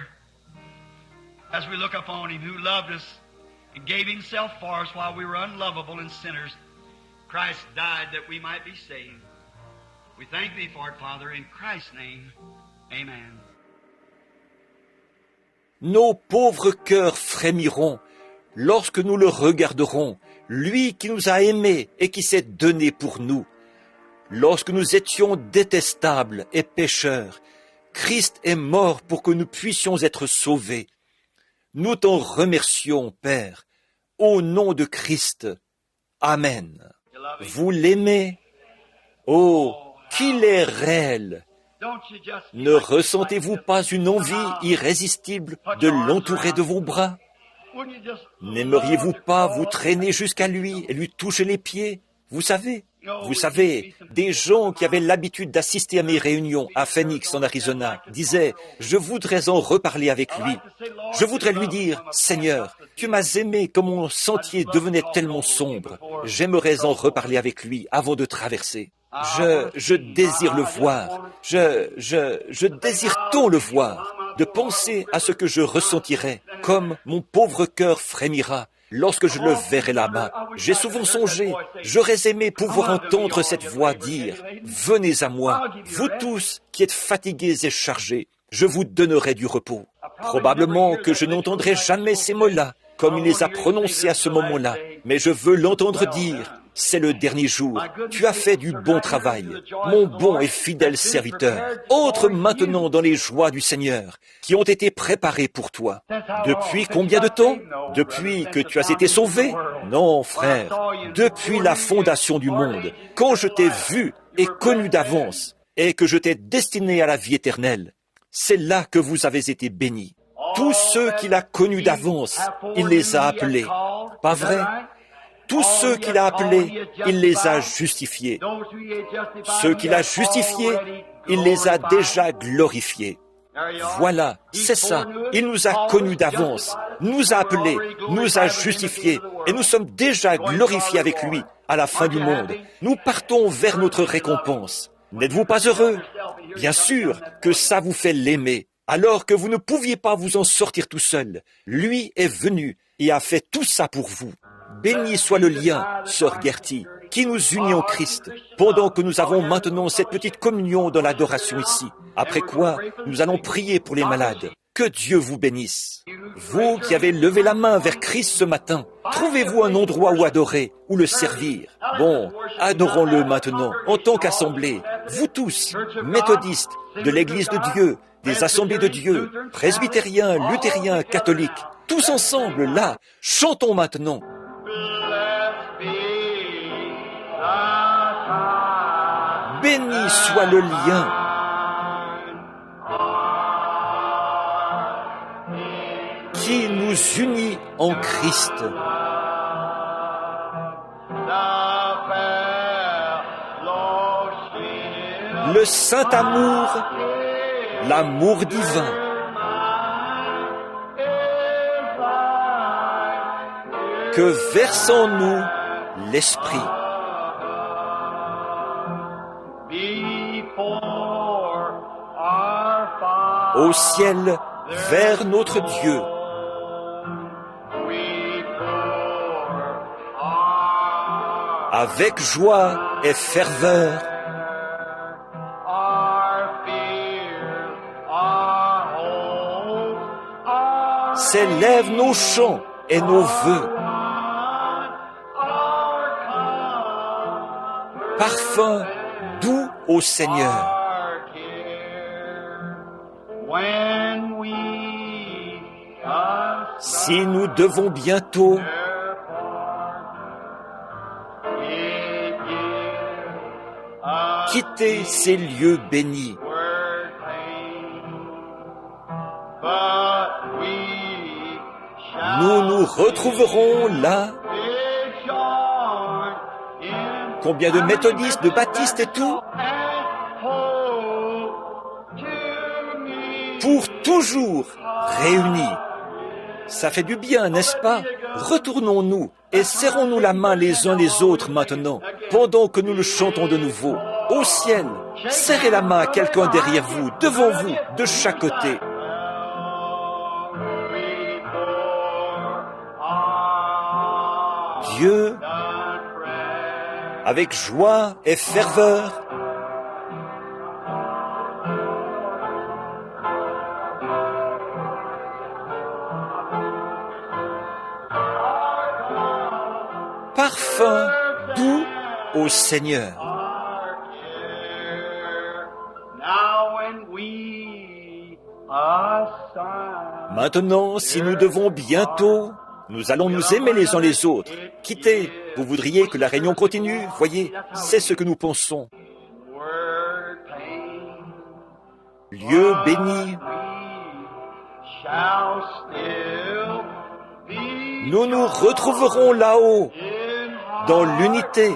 as we look upon him who loved us and gave himself for us while we were unlovable and sinners. Christ died that we might be saved. We thank thee for it, Father, in Christ's name. Amen. Nos pauvres cœurs frémiront lorsque nous le regarderons, lui qui nous a aimés et qui s'est donné pour nous. Lorsque nous étions détestables et pécheurs, Christ est mort pour que nous puissions être sauvés. Nous t'en remercions, Père, au nom de Christ. Amen. Vous l'aimez? Oh, qu'il est réel! Ne ressentez-vous pas une envie irrésistible de l'entourer de vos bras? N'aimeriez-vous pas vous traîner jusqu'à lui et lui toucher les pieds? Vous savez, des gens qui avaient l'habitude d'assister à mes réunions à Phoenix, en Arizona, disaient « Je voudrais en reparler avec lui. Je voudrais lui dire « Seigneur, tu m'as aimé quand mon sentier devenait tellement sombre. J'aimerais en reparler avec lui avant de traverser. Je désire le voir. Je désire tant le voir, de penser à ce que je ressentirais, comme mon pauvre cœur frémira. Lorsque je le verrai là-bas, j'ai souvent songé, j'aurais aimé pouvoir entendre cette voix dire « Venez à moi, vous tous qui êtes fatigués et chargés, je vous donnerai du repos. » Probablement que je n'entendrai jamais ces mots-là, comme il les a prononcés à ce moment-là, mais je veux l'entendre dire « C'est le dernier jour, tu as fait du bon travail, mon bon et fidèle serviteur. Entre maintenant dans les joies du Seigneur, qui ont été préparées pour toi. » Depuis combien de temps? Depuis que tu as été sauvé? Non, frère, depuis la fondation du monde. Quand je t'ai vu, est connu d'avance et que je t'ai destiné à la vie éternelle. C'est là que vous avez été bénis. Tous ceux qu'il a connus d'avance, il les a appelés. Pas vrai? Tous ceux qu'il a appelés, il les a justifiés. Ceux qu'il a justifiés, il les a déjà glorifiés. Voilà, c'est ça. Il nous a connus d'avance, nous a appelés, nous a justifiés, et nous sommes déjà glorifiés avec lui à la fin du monde. Nous partons vers notre récompense. N'êtes-vous pas heureux? Bien sûr que ça vous fait l'aimer, alors que vous ne pouviez pas vous en sortir tout seul. Lui est venu et a fait tout ça pour vous. Béni soit le lien, sœur Gertie, qui nous unit en Christ, pendant que nous avons maintenant cette petite communion dans l'adoration ici. Après quoi, nous allons prier pour les malades. Que Dieu vous bénisse. Vous qui avez levé la main vers Christ ce matin, trouvez-vous un endroit où adorer, où le servir. Bon, adorons-le maintenant, en tant qu'assemblée. Vous tous, méthodistes, de l'Église de Dieu, des assemblées de Dieu, presbytériens, luthériens, catholiques, tous ensemble, là, chantons maintenant. Béni soit le lien qui nous unit en Christ. Le saint amour, l'amour divin. Que verse en nous l'Esprit. Au ciel, vers notre Dieu. Avec joie et ferveur, s'élèvent nos chants et nos vœux. Parfum doux au Seigneur. Si nous devons bientôt quitter ces lieux bénis, nous nous retrouverons là. Combien de méthodistes, de baptistes et tout? Pour toujours réunis. Ça fait du bien, n'est-ce pas? Retournons-nous et serrons-nous la main les uns les autres maintenant, pendant que nous le chantons de nouveau. Au ciel, serrez la main à quelqu'un derrière vous, devant vous, de chaque côté. Dieu, avec joie et ferveur, parfum doux au Seigneur. Maintenant, si nous devons bientôt, nous allons nous aimer les uns les autres. Quittez, vous voudriez que la réunion continue? Voyez, c'est ce que nous pensons. Lieu béni, nous nous retrouverons là-haut, dans l'unité,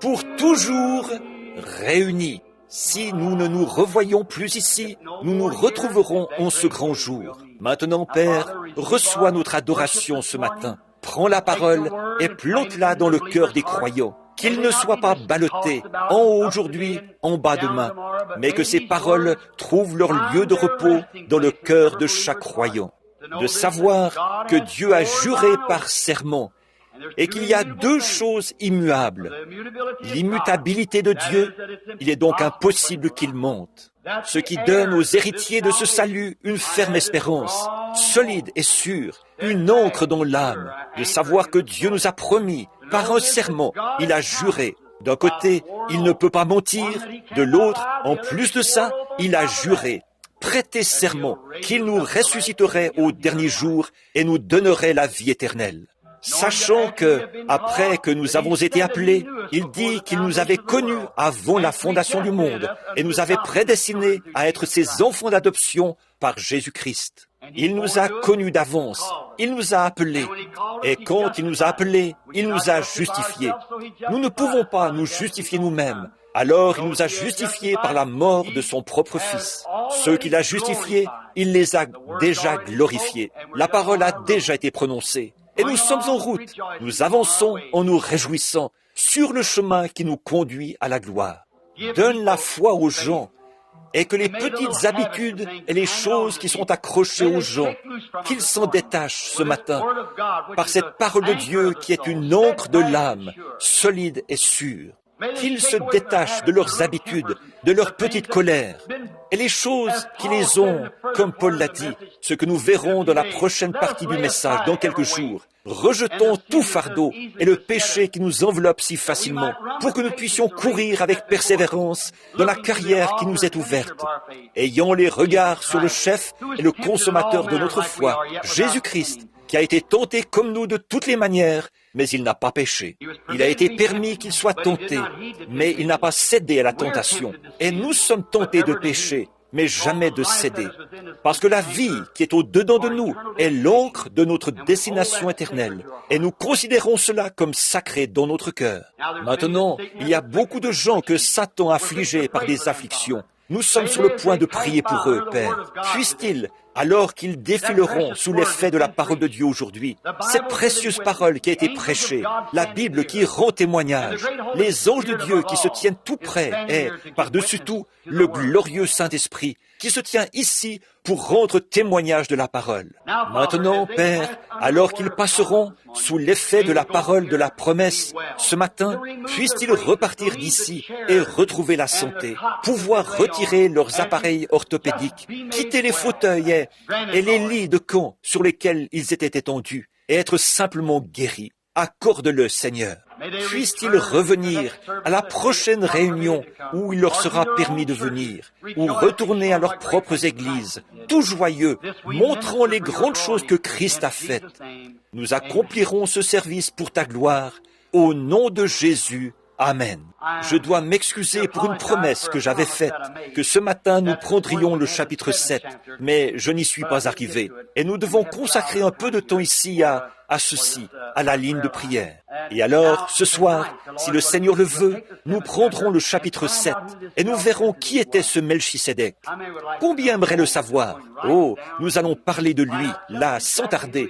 pour toujours réunis. Si nous ne nous revoyons plus ici, nous nous retrouverons en ce grand jour. Maintenant, Père, reçois notre adoration ce matin. Prends la parole et plante-la dans le cœur des croyants. Qu'il ne soit pas ballotté en haut aujourd'hui, en bas demain, mais que ces paroles trouvent leur lieu de repos dans le cœur de chaque croyant. De savoir que Dieu a juré par serment et qu'il y a deux choses immuables. L'immutabilité de Dieu, il est donc impossible qu'il monte. Ce qui donne aux héritiers de ce salut une ferme espérance, solide et sûre, une ancre dans l'âme, de savoir que Dieu nous a promis, par un serment, il a juré. D'un côté, il ne peut pas mentir, de l'autre, en plus de ça, il a juré, prêté serment, qu'il nous ressusciterait au dernier jour et nous donnerait la vie éternelle. sachant que, après que nous avons été appelés, il dit qu'il nous avait connus avant la fondation du monde et nous avait prédestinés à être ses enfants d'adoption par Jésus-Christ. Il nous a connus d'avance, il nous a appelés, et quand il nous a appelés, il nous a justifiés. Nous ne pouvons pas nous justifier nous-mêmes. Alors il nous a justifiés par la mort de son propre Fils. Ceux qu'il a justifiés, il les a déjà glorifiés. La parole a déjà été prononcée. Et nous sommes en route. Nous avançons en nous réjouissant sur le chemin qui nous conduit à la gloire. Donne la foi aux gens et que les petites habitudes et les choses qui sont accrochées aux gens, qu'ils s'en détachent ce matin par cette parole de Dieu qui est une encre de l'âme, solide et sûre. Qu'ils se détachent de leurs habitudes, de leur petite colère, et les choses qui les ont, comme Paul l'a dit, ce que nous verrons dans la prochaine partie du message, dans quelques jours. Rejetons tout fardeau et le péché qui nous enveloppe si facilement, pour que nous puissions courir avec persévérance dans la carrière qui nous est ouverte, ayant les regards sur le chef et le consommateur de notre foi, Jésus-Christ, qui a été tenté comme nous de toutes les manières, mais il n'a pas péché. Il a été permis qu'il soit tenté, mais il n'a pas cédé à la tentation. Et nous sommes tentés de pécher, mais jamais de céder. Parce que la vie qui est au-dedans de nous est l'encre de notre destination éternelle. Et nous considérons cela comme sacré dans notre cœur. Maintenant, il y a beaucoup de gens que Satan a affligés par des afflictions. Nous sommes sur le point de prier pour eux, Père. Puisse-t-il, alors qu'ils défileront sous l'effet de la parole de Dieu aujourd'hui, cette précieuse parole qui a été prêchée, la Bible qui rend témoignage, les anges de Dieu qui se tiennent tout près et, par-dessus tout, le glorieux Saint-Esprit qui se tient ici pour rendre témoignage de la parole. Maintenant, Père, alors qu'ils passeront sous l'effet de la parole de la promesse, ce matin, puissent-ils repartir d'ici et retrouver la santé, pouvoir retirer leurs appareils orthopédiques, quitter les fauteuils et les lits de camp sur lesquels ils étaient étendus et être simplement guéris. Accorde-le, Seigneur. Puissent-ils revenir à la prochaine réunion où il leur sera permis de venir, ou retourner à leurs propres églises, tout joyeux, montrant les grandes choses que Christ a faites. Nous accomplirons ce service pour ta gloire, au nom de Jésus. Amen. Je dois m'excuser pour une promesse que j'avais faite, que ce matin nous prendrions le chapitre 7, mais je n'y suis pas arrivé. Et nous devons consacrer un peu de temps ici à ceci, à la ligne de prière. Et alors, ce soir, si le Seigneur le veut, nous prendrons le chapitre 7 et nous verrons qui était ce Melchisédek. Combien aimerait le savoir? Oh, nous allons parler de lui, là, sans tarder,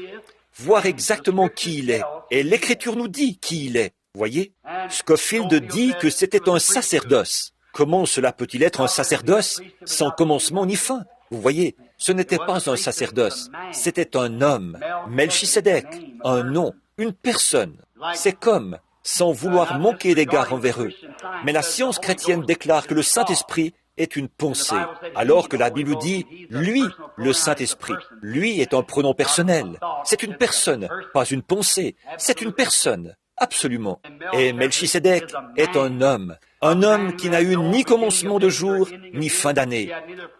voir exactement qui il est. Et l'Écriture nous dit qui il est. Voyez, Scofield dit que c'était un sacerdoce. Comment cela peut-il être un sacerdoce sans commencement ni fin? Vous voyez, ce n'était pas un sacerdoce, c'était un homme, Melchisédek, un nom, une personne. C'est comme, sans vouloir manquer d'égard envers eux. Mais la science chrétienne déclare que le Saint-Esprit est une pensée, alors que la Bible dit « lui, le Saint-Esprit ». Lui est un pronom personnel. C'est une personne, pas une pensée, c'est une personne. Absolument. Et Melchisédek est un homme qui n'a eu ni commencement de jour, ni fin d'année.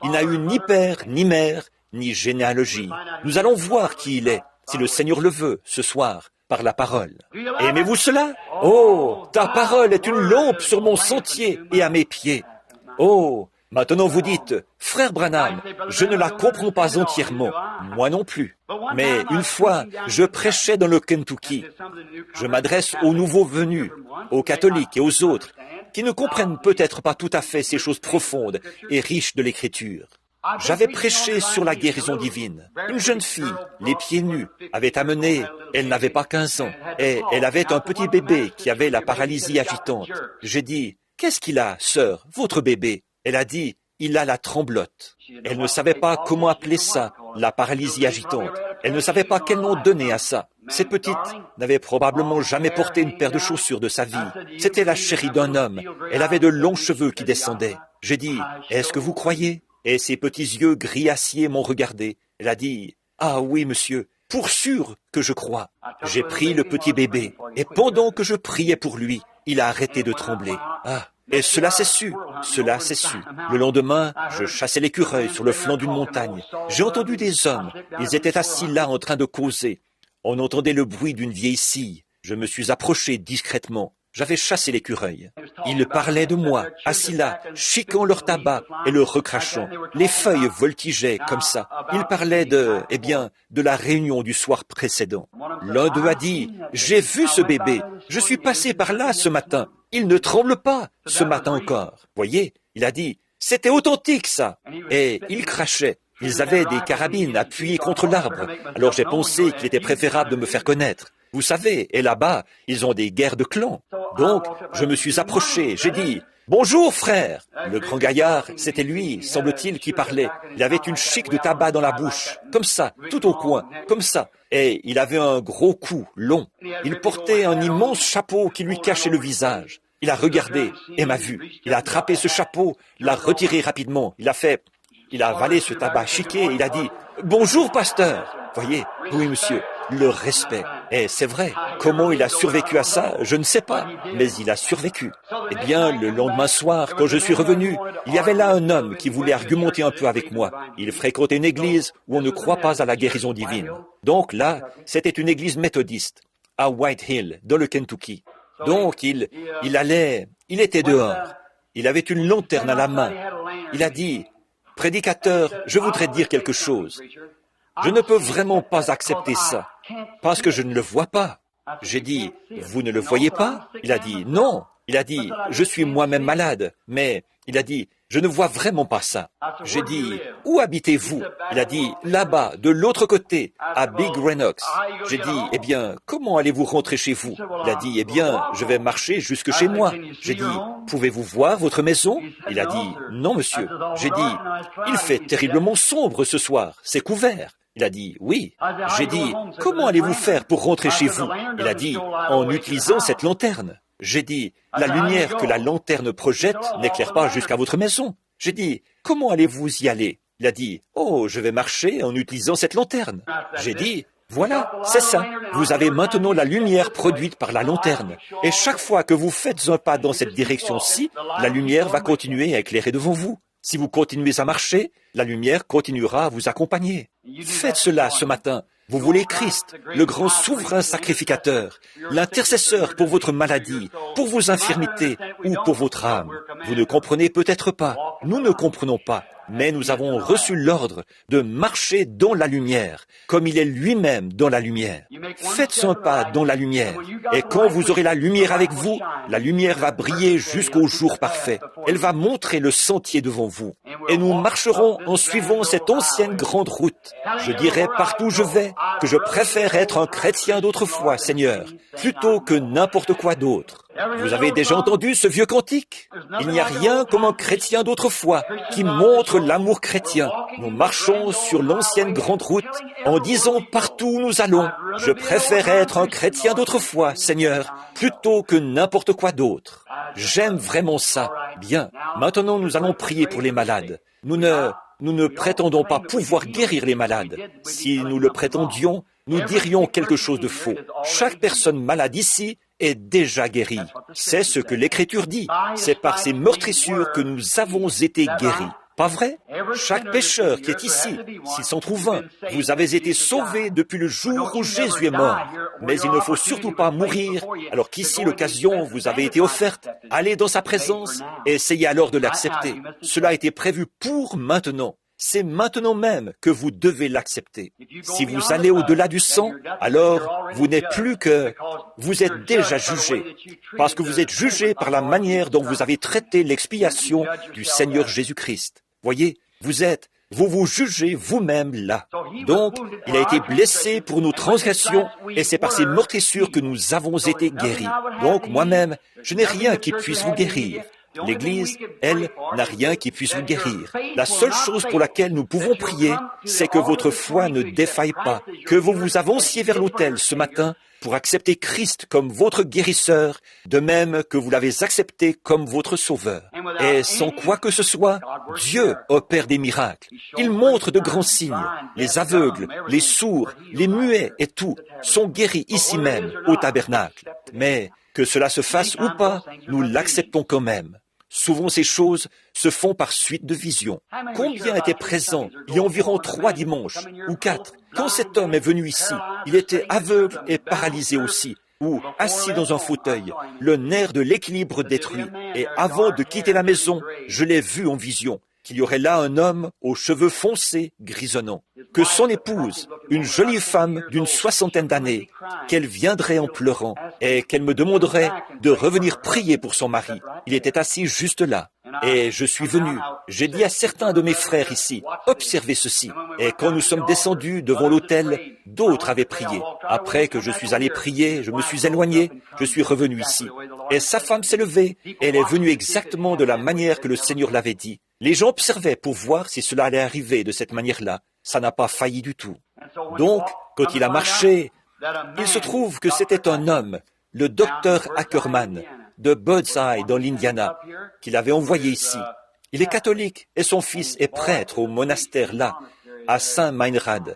Il n'a eu ni père, ni mère, ni généalogie. Nous allons voir qui il est, si le Seigneur le veut, ce soir, par la parole. Aimez-vous cela? Oh, ta parole est une lampe sur mon sentier et à mes pieds. Oh, maintenant vous dites, frère Branham, je ne la comprends pas entièrement, moi non plus. Mais une fois, je prêchais dans le Kentucky. Je m'adresse aux nouveaux venus, aux catholiques et aux autres, qui ne comprennent peut-être pas tout à fait ces choses profondes et riches de l'Écriture. J'avais prêché sur la guérison divine. Une jeune fille, les pieds nus, avait amené, elle n'avait pas 15 ans, et elle avait un petit bébé qui avait la paralysie agitante. J'ai dit, qu'est-ce qu'il a, sœur, votre bébé? Elle a dit, il a la tremblote. Elle ne savait pas comment appeler ça, la paralysie agitante. Elle ne savait pas quel nom donner à ça. Cette petite n'avait probablement jamais porté une paire de chaussures de sa vie. C'était la chérie d'un homme. Elle avait de longs cheveux qui descendaient. J'ai dit, est-ce que vous croyez? Et ses petits yeux gris acier m'ont regardé. Elle a dit, ah oui, monsieur, pour sûr que je crois. J'ai pris le petit bébé, et pendant que je priais pour lui, il a arrêté de trembler. Ah, et cela s'est su, cela s'est su. Le lendemain, je chassais l'écureuil sur le flanc d'une montagne. J'ai entendu des hommes, ils étaient assis là en train de causer. On entendait le bruit d'une vieille scie. Je me suis approché discrètement. J'avais chassé l'écureuil. Ils parlaient de moi, assis là, chiquant leur tabac et le recrachant. Les feuilles voltigeaient comme ça. Ils parlaient de la réunion du soir précédent. L'un d'eux a dit, « J'ai vu ce bébé. Je suis passé par là ce matin. Il ne tremble pas, ce matin encore. » Voyez, il a dit, « C'était authentique, ça. » Et ils crachaient. Ils avaient des carabines appuyées contre l'arbre. Alors j'ai pensé qu'il était préférable de me faire connaître. Vous savez, et là-bas, ils ont des guerres de clans. Donc, je me suis approché, j'ai dit, « Bonjour, frère !» Le grand gaillard, c'était lui, semble-t-il, qui parlait. Il avait une chique de tabac dans la bouche, comme ça, tout au coin, comme ça. Et il avait un gros cou, long. Il portait un immense chapeau qui lui cachait le visage. Il a regardé et m'a vu. Il a attrapé ce chapeau, l'a retiré rapidement. Il a avalé ce tabac chiqué et il a dit « Bonjour, pasteur !» Voyez, oui, monsieur, le respect. Et c'est vrai, comment il a survécu à ça, je ne sais pas, mais il a survécu. Eh bien, le lendemain soir, quand je suis revenu, il y avait là un homme qui voulait argumenter un peu avec moi. Il fréquentait une église où on ne croit pas à la guérison divine. Donc là, c'était une église méthodiste, à White Hill, dans le Kentucky. Donc, il était dehors. Il avait une lanterne à la main. Il a dit, « Prédicateur, je voudrais dire quelque chose. Je ne peux vraiment pas accepter ça, parce que je ne le vois pas. » J'ai dit, « Vous ne le voyez pas ?» Il a dit, « Non. » Il a dit, « Je suis moi-même malade. » Mais il a dit, « Je ne vois vraiment pas ça. » J'ai dit, « Où habitez-vous ?» Il a dit, « Là-bas, de l'autre côté, à Big Renox. » J'ai dit, « Eh bien, comment allez-vous rentrer chez vous ?» Il a dit, « Eh bien, je vais marcher jusque chez moi. » J'ai dit, « Pouvez-vous voir votre maison ?» Il a dit, « Non, monsieur. » J'ai dit, « Il fait terriblement sombre ce soir. C'est couvert. » Il a dit, « Oui. » J'ai dit, « Comment allez-vous faire pour rentrer chez vous ?» Il a dit, « En utilisant cette lanterne. » J'ai dit, « La lumière que la lanterne projette n'éclaire pas jusqu'à votre maison. » J'ai dit, « Comment allez-vous y aller ?» Il a dit, « Oh, je vais marcher en utilisant cette lanterne. » J'ai dit, « Voilà, c'est ça. Vous avez maintenant la lumière produite par la lanterne. Et chaque fois que vous faites un pas dans cette direction-ci, la lumière va continuer à éclairer devant vous. Si vous continuez à marcher, la lumière continuera à vous accompagner. Faites cela ce matin. Vous voulez Christ, le grand souverain sacrificateur, l'intercesseur pour votre maladie, pour vos infirmités ou pour votre âme. Vous ne comprenez peut-être pas, nous ne comprenons pas, mais nous avons reçu l'ordre de marcher dans la lumière, comme il est lui-même dans la lumière. Faites un pas dans la lumière, et quand vous aurez la lumière avec vous, la lumière va briller jusqu'au jour parfait. Elle va montrer le sentier devant vous. Et nous marcherons en suivant cette ancienne grande route. Je dirai partout où je vais que je préfère être un chrétien d'autrefois, Seigneur, plutôt que n'importe quoi d'autre. Vous avez déjà entendu ce vieux cantique? Il n'y a rien comme un chrétien d'autrefois qui montre l'amour chrétien. Nous marchons sur l'ancienne grande route en disant partout où nous allons, je préfère être un chrétien d'autrefois, Seigneur, plutôt que n'importe quoi d'autre. J'aime vraiment ça. Bien, maintenant nous allons prier pour les malades. Nous ne prétendons pas pouvoir guérir les malades. Si nous le prétendions, nous dirions quelque chose de faux. Chaque personne malade ici est déjà guérie. C'est ce que l'Écriture dit. C'est par ces meurtrissures que nous avons été guéris. Pas vrai? Chaque pécheur qui est ici, s'il s'en trouve un, vous avez été sauvés depuis le jour où Jésus est mort. Mais il ne faut surtout pas mourir, alors qu'ici l'occasion vous avait été offerte. Allez dans sa présence et essayez alors de l'accepter. Cela a été prévu pour maintenant. C'est maintenant même que vous devez l'accepter. Si vous allez au-delà du sang, alors vous n'êtes plus que... Vous êtes déjà jugé, parce que vous êtes jugé par la manière dont vous avez traité l'expiation du Seigneur Jésus-Christ. Voyez, vous vous jugez vous-même là. Donc, il a été blessé pour nos transgressions, et c'est par ces meurtrissures que nous avons été guéris. Donc, moi-même, je n'ai rien qui puisse vous guérir. L'Église, elle, n'a rien qui puisse vous guérir. La seule chose pour laquelle nous pouvons prier, c'est que votre foi ne défaille pas, que vous vous avanciez vers l'autel ce matin pour accepter Christ comme votre guérisseur, de même que vous l'avez accepté comme votre sauveur. Et sans quoi que ce soit, Dieu opère des miracles. Il montre de grands signes. Les aveugles, les sourds, les muets et tout sont guéris ici même, au tabernacle. Mais que cela se fasse ou pas, nous l'acceptons quand même. Souvent ces choses se font par suite de visions. Combien étaient présents il y a environ 3 dimanches ou 4, quand cet homme est venu ici? Il était aveugle et paralysé aussi, ou assis dans un fauteuil, le nerf de l'équilibre détruit. Et avant de quitter la maison, je l'ai vu en vision, qu'il y aurait là un homme aux cheveux foncés, grisonnants, que son épouse, une jolie femme d'une 60aine d'années, qu'elle viendrait en pleurant et qu'elle me demanderait de revenir prier pour son mari. Il était assis juste là. Et je suis venu. J'ai dit à certains de mes frères ici, observez ceci. Et quand nous sommes descendus devant l'autel, d'autres avaient prié. Après que je suis allé prier, je me suis éloigné, je suis revenu ici. Et sa femme s'est levée, et elle est venue exactement de la manière que le Seigneur l'avait dit. Les gens observaient pour voir si cela allait arriver de cette manière-là. Ça n'a pas failli du tout. Donc, quand il a marché, il se trouve que c'était un homme, le docteur Ackerman, de Birdseye dans l'Indiana, qu'il avait envoyé ici. Il est catholique et son fils est prêtre au monastère là, à Saint-Meinrad.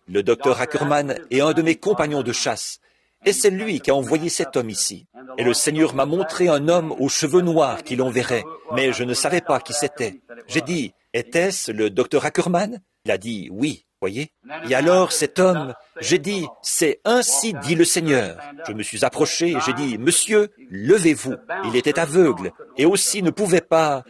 Le docteur Ackerman est un de mes compagnons de chasse, et c'est lui qui a envoyé cet homme ici. Et le Seigneur m'a montré un homme aux cheveux noirs qu'il enverrait, mais je ne savais pas qui c'était. J'ai dit, était-ce le docteur Ackerman? Il a dit, oui, voyez. Et alors cet homme, j'ai dit, c'est ainsi dit le Seigneur. Je me suis approché et j'ai dit, monsieur, levez-vous. Il était aveugle et aussi ne pouvait pas,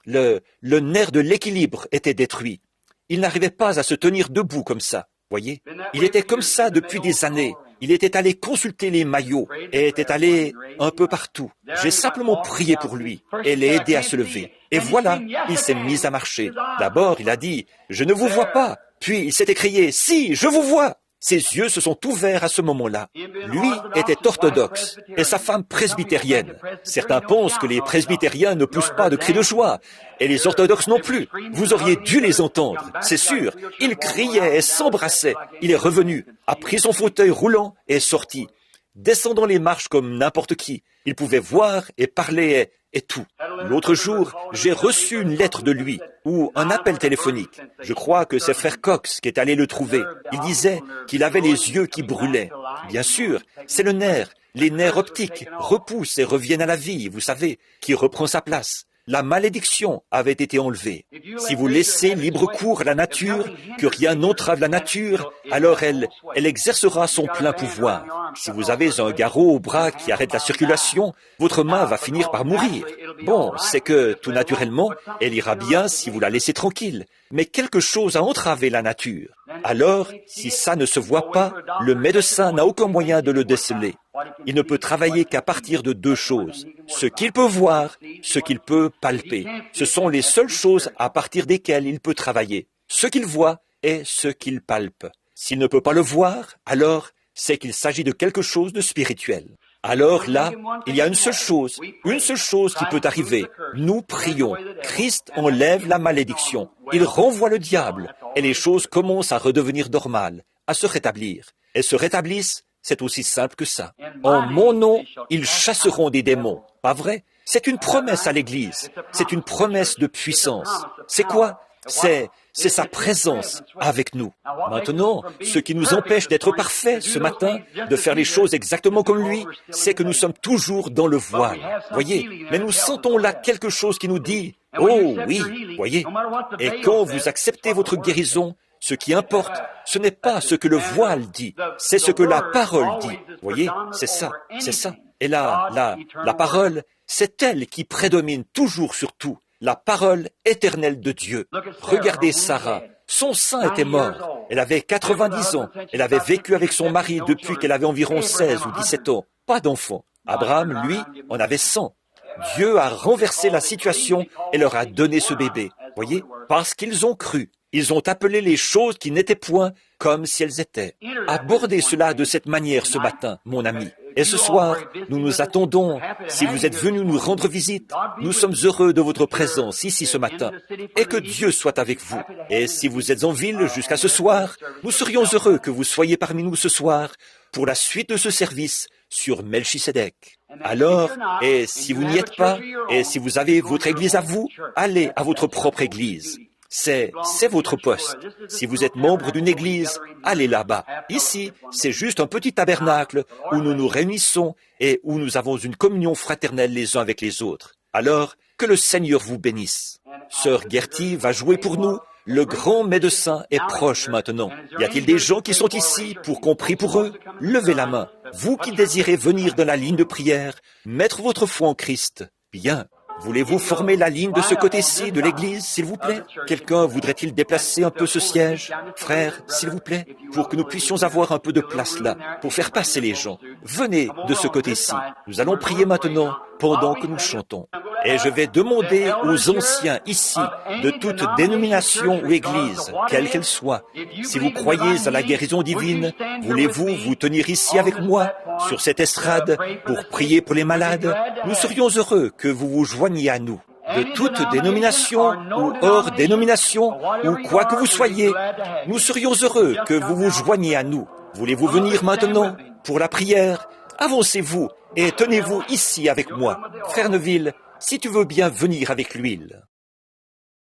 le nerf de l'équilibre était détruit. Il n'arrivait pas à se tenir debout comme ça, voyez. Il était comme ça depuis des années. Il était allé consulter les maillots et était allé un peu partout. J'ai simplement prié pour lui et l'ai aidé à se lever. Et voilà, il s'est mis à marcher. D'abord, il a dit, « Je ne vous vois pas ». Puis il s'est écrié, « Si, je vous vois ». Ses yeux se sont ouverts à ce moment-là. Lui était orthodoxe et sa femme presbytérienne. Certains pensent que les presbytériens ne poussent pas de cris de joie, et les orthodoxes non plus. Vous auriez dû les entendre, c'est sûr. Il criait et s'embrassait. Il est revenu, a pris son fauteuil roulant et est sorti, descendant les marches comme n'importe qui. Il pouvait voir et parler et tout. L'autre jour, j'ai reçu une lettre de lui, ou un appel téléphonique. Je crois que c'est frère Cox qui est allé le trouver. Il disait qu'il avait les yeux qui brûlaient. Bien sûr, c'est le nerf. Les nerfs optiques repoussent et reviennent à la vie, vous savez, qui reprend sa place. La malédiction avait été enlevée. Si vous laissez libre cours à la nature, que rien n'entrave la nature, alors elle exercera son plein pouvoir. Si vous avez un garrot au bras qui arrête la circulation, votre main va finir par mourir. Bon, c'est que, tout naturellement, elle ira bien si vous la laissez tranquille. Mais quelque chose a entravé la nature. Alors, si ça ne se voit pas, le médecin n'a aucun moyen de le déceler. Il ne peut travailler qu'à partir de 2 choses. Ce qu'il peut voir, ce qu'il peut palper. Ce sont les seules choses à partir desquelles il peut travailler. Ce qu'il voit et ce qu'il palpe. S'il ne peut pas le voir, alors c'est qu'il s'agit de quelque chose de spirituel. Alors là, il y a une seule chose qui peut arriver. Nous prions. Christ enlève la malédiction. Il renvoie le diable. Et les choses commencent à redevenir normales, à se rétablir. Elles se rétablissent, c'est aussi simple que ça. En mon nom, ils chasseront des démons. Pas vrai? C'est une promesse à l'Église. C'est une promesse de puissance. C'est quoi? C'est sa présence avec nous. Maintenant, ce qui nous empêche d'être parfaits ce matin, de faire les choses exactement comme lui, c'est que nous sommes toujours dans le voile. Voyez, mais nous sentons là quelque chose qui nous dit, « Oh oui, voyez. » Et quand vous acceptez votre guérison, ce qui importe, ce n'est pas ce que le voile dit, c'est ce que la parole dit. Voyez, c'est ça. Et là, la parole, c'est elle qui prédomine toujours sur tout. La parole éternelle de Dieu. Regardez Sarah. Son sein était mort. Elle avait 90 ans. Elle avait vécu avec son mari depuis qu'elle avait environ 16 ou 17 ans. Pas d'enfant. Abraham, lui, en avait 100. Dieu a renversé la situation et leur a donné ce bébé. Voyez, parce qu'ils ont cru. Ils ont appelé les choses qui n'étaient point comme si elles étaient. Abordez cela de cette manière ce matin, mon ami. Et ce soir, nous nous attendons, si vous êtes venus nous rendre visite, nous sommes heureux de votre présence ici ce matin, et que Dieu soit avec vous. Et si vous êtes en ville jusqu'à ce soir, nous serions heureux que vous soyez parmi nous ce soir pour la suite de ce service sur Melchisedec. Alors, et si vous n'y êtes pas, et si vous avez votre église à vous, allez à votre propre église. C'est votre poste. Si vous êtes membre d'une église, allez là-bas. Ici, c'est juste un petit tabernacle où nous nous réunissons et où nous avons une communion fraternelle les uns avec les autres. Alors, que le Seigneur vous bénisse. Sœur Gertie va jouer pour nous. Le grand médecin est proche maintenant. Y a-t-il des gens qui sont ici pour qu'on prie pour eux? Levez la main. Vous qui désirez venir dans la ligne de prière, mettre votre foi en Christ. Bien. Voulez-vous former la ligne de ce côté-ci de l'église, s'il vous plaît? Quelqu'un voudrait-il déplacer un peu ce siège? Frère, s'il vous plaît, pour que nous puissions avoir un peu de place là, pour faire passer les gens. Venez de ce côté-ci. Nous allons prier maintenant, pendant que nous chantons. Et je vais demander aux anciens ici, de toute dénomination ou église, quelle qu'elle soit, si vous croyez à la guérison divine, voulez-vous vous tenir ici avec moi, sur cette estrade, pour prier pour les malades? Nous serions heureux que vous vous joigniez à nous. De toute dénomination ou hors dénomination, ou quoi que vous soyez, nous serions heureux que vous vous joigniez à nous. Voulez-vous venir maintenant pour la prière? Avancez-vous et tenez-vous ici avec moi. Frère Neville, si tu veux bien venir avec l'huile.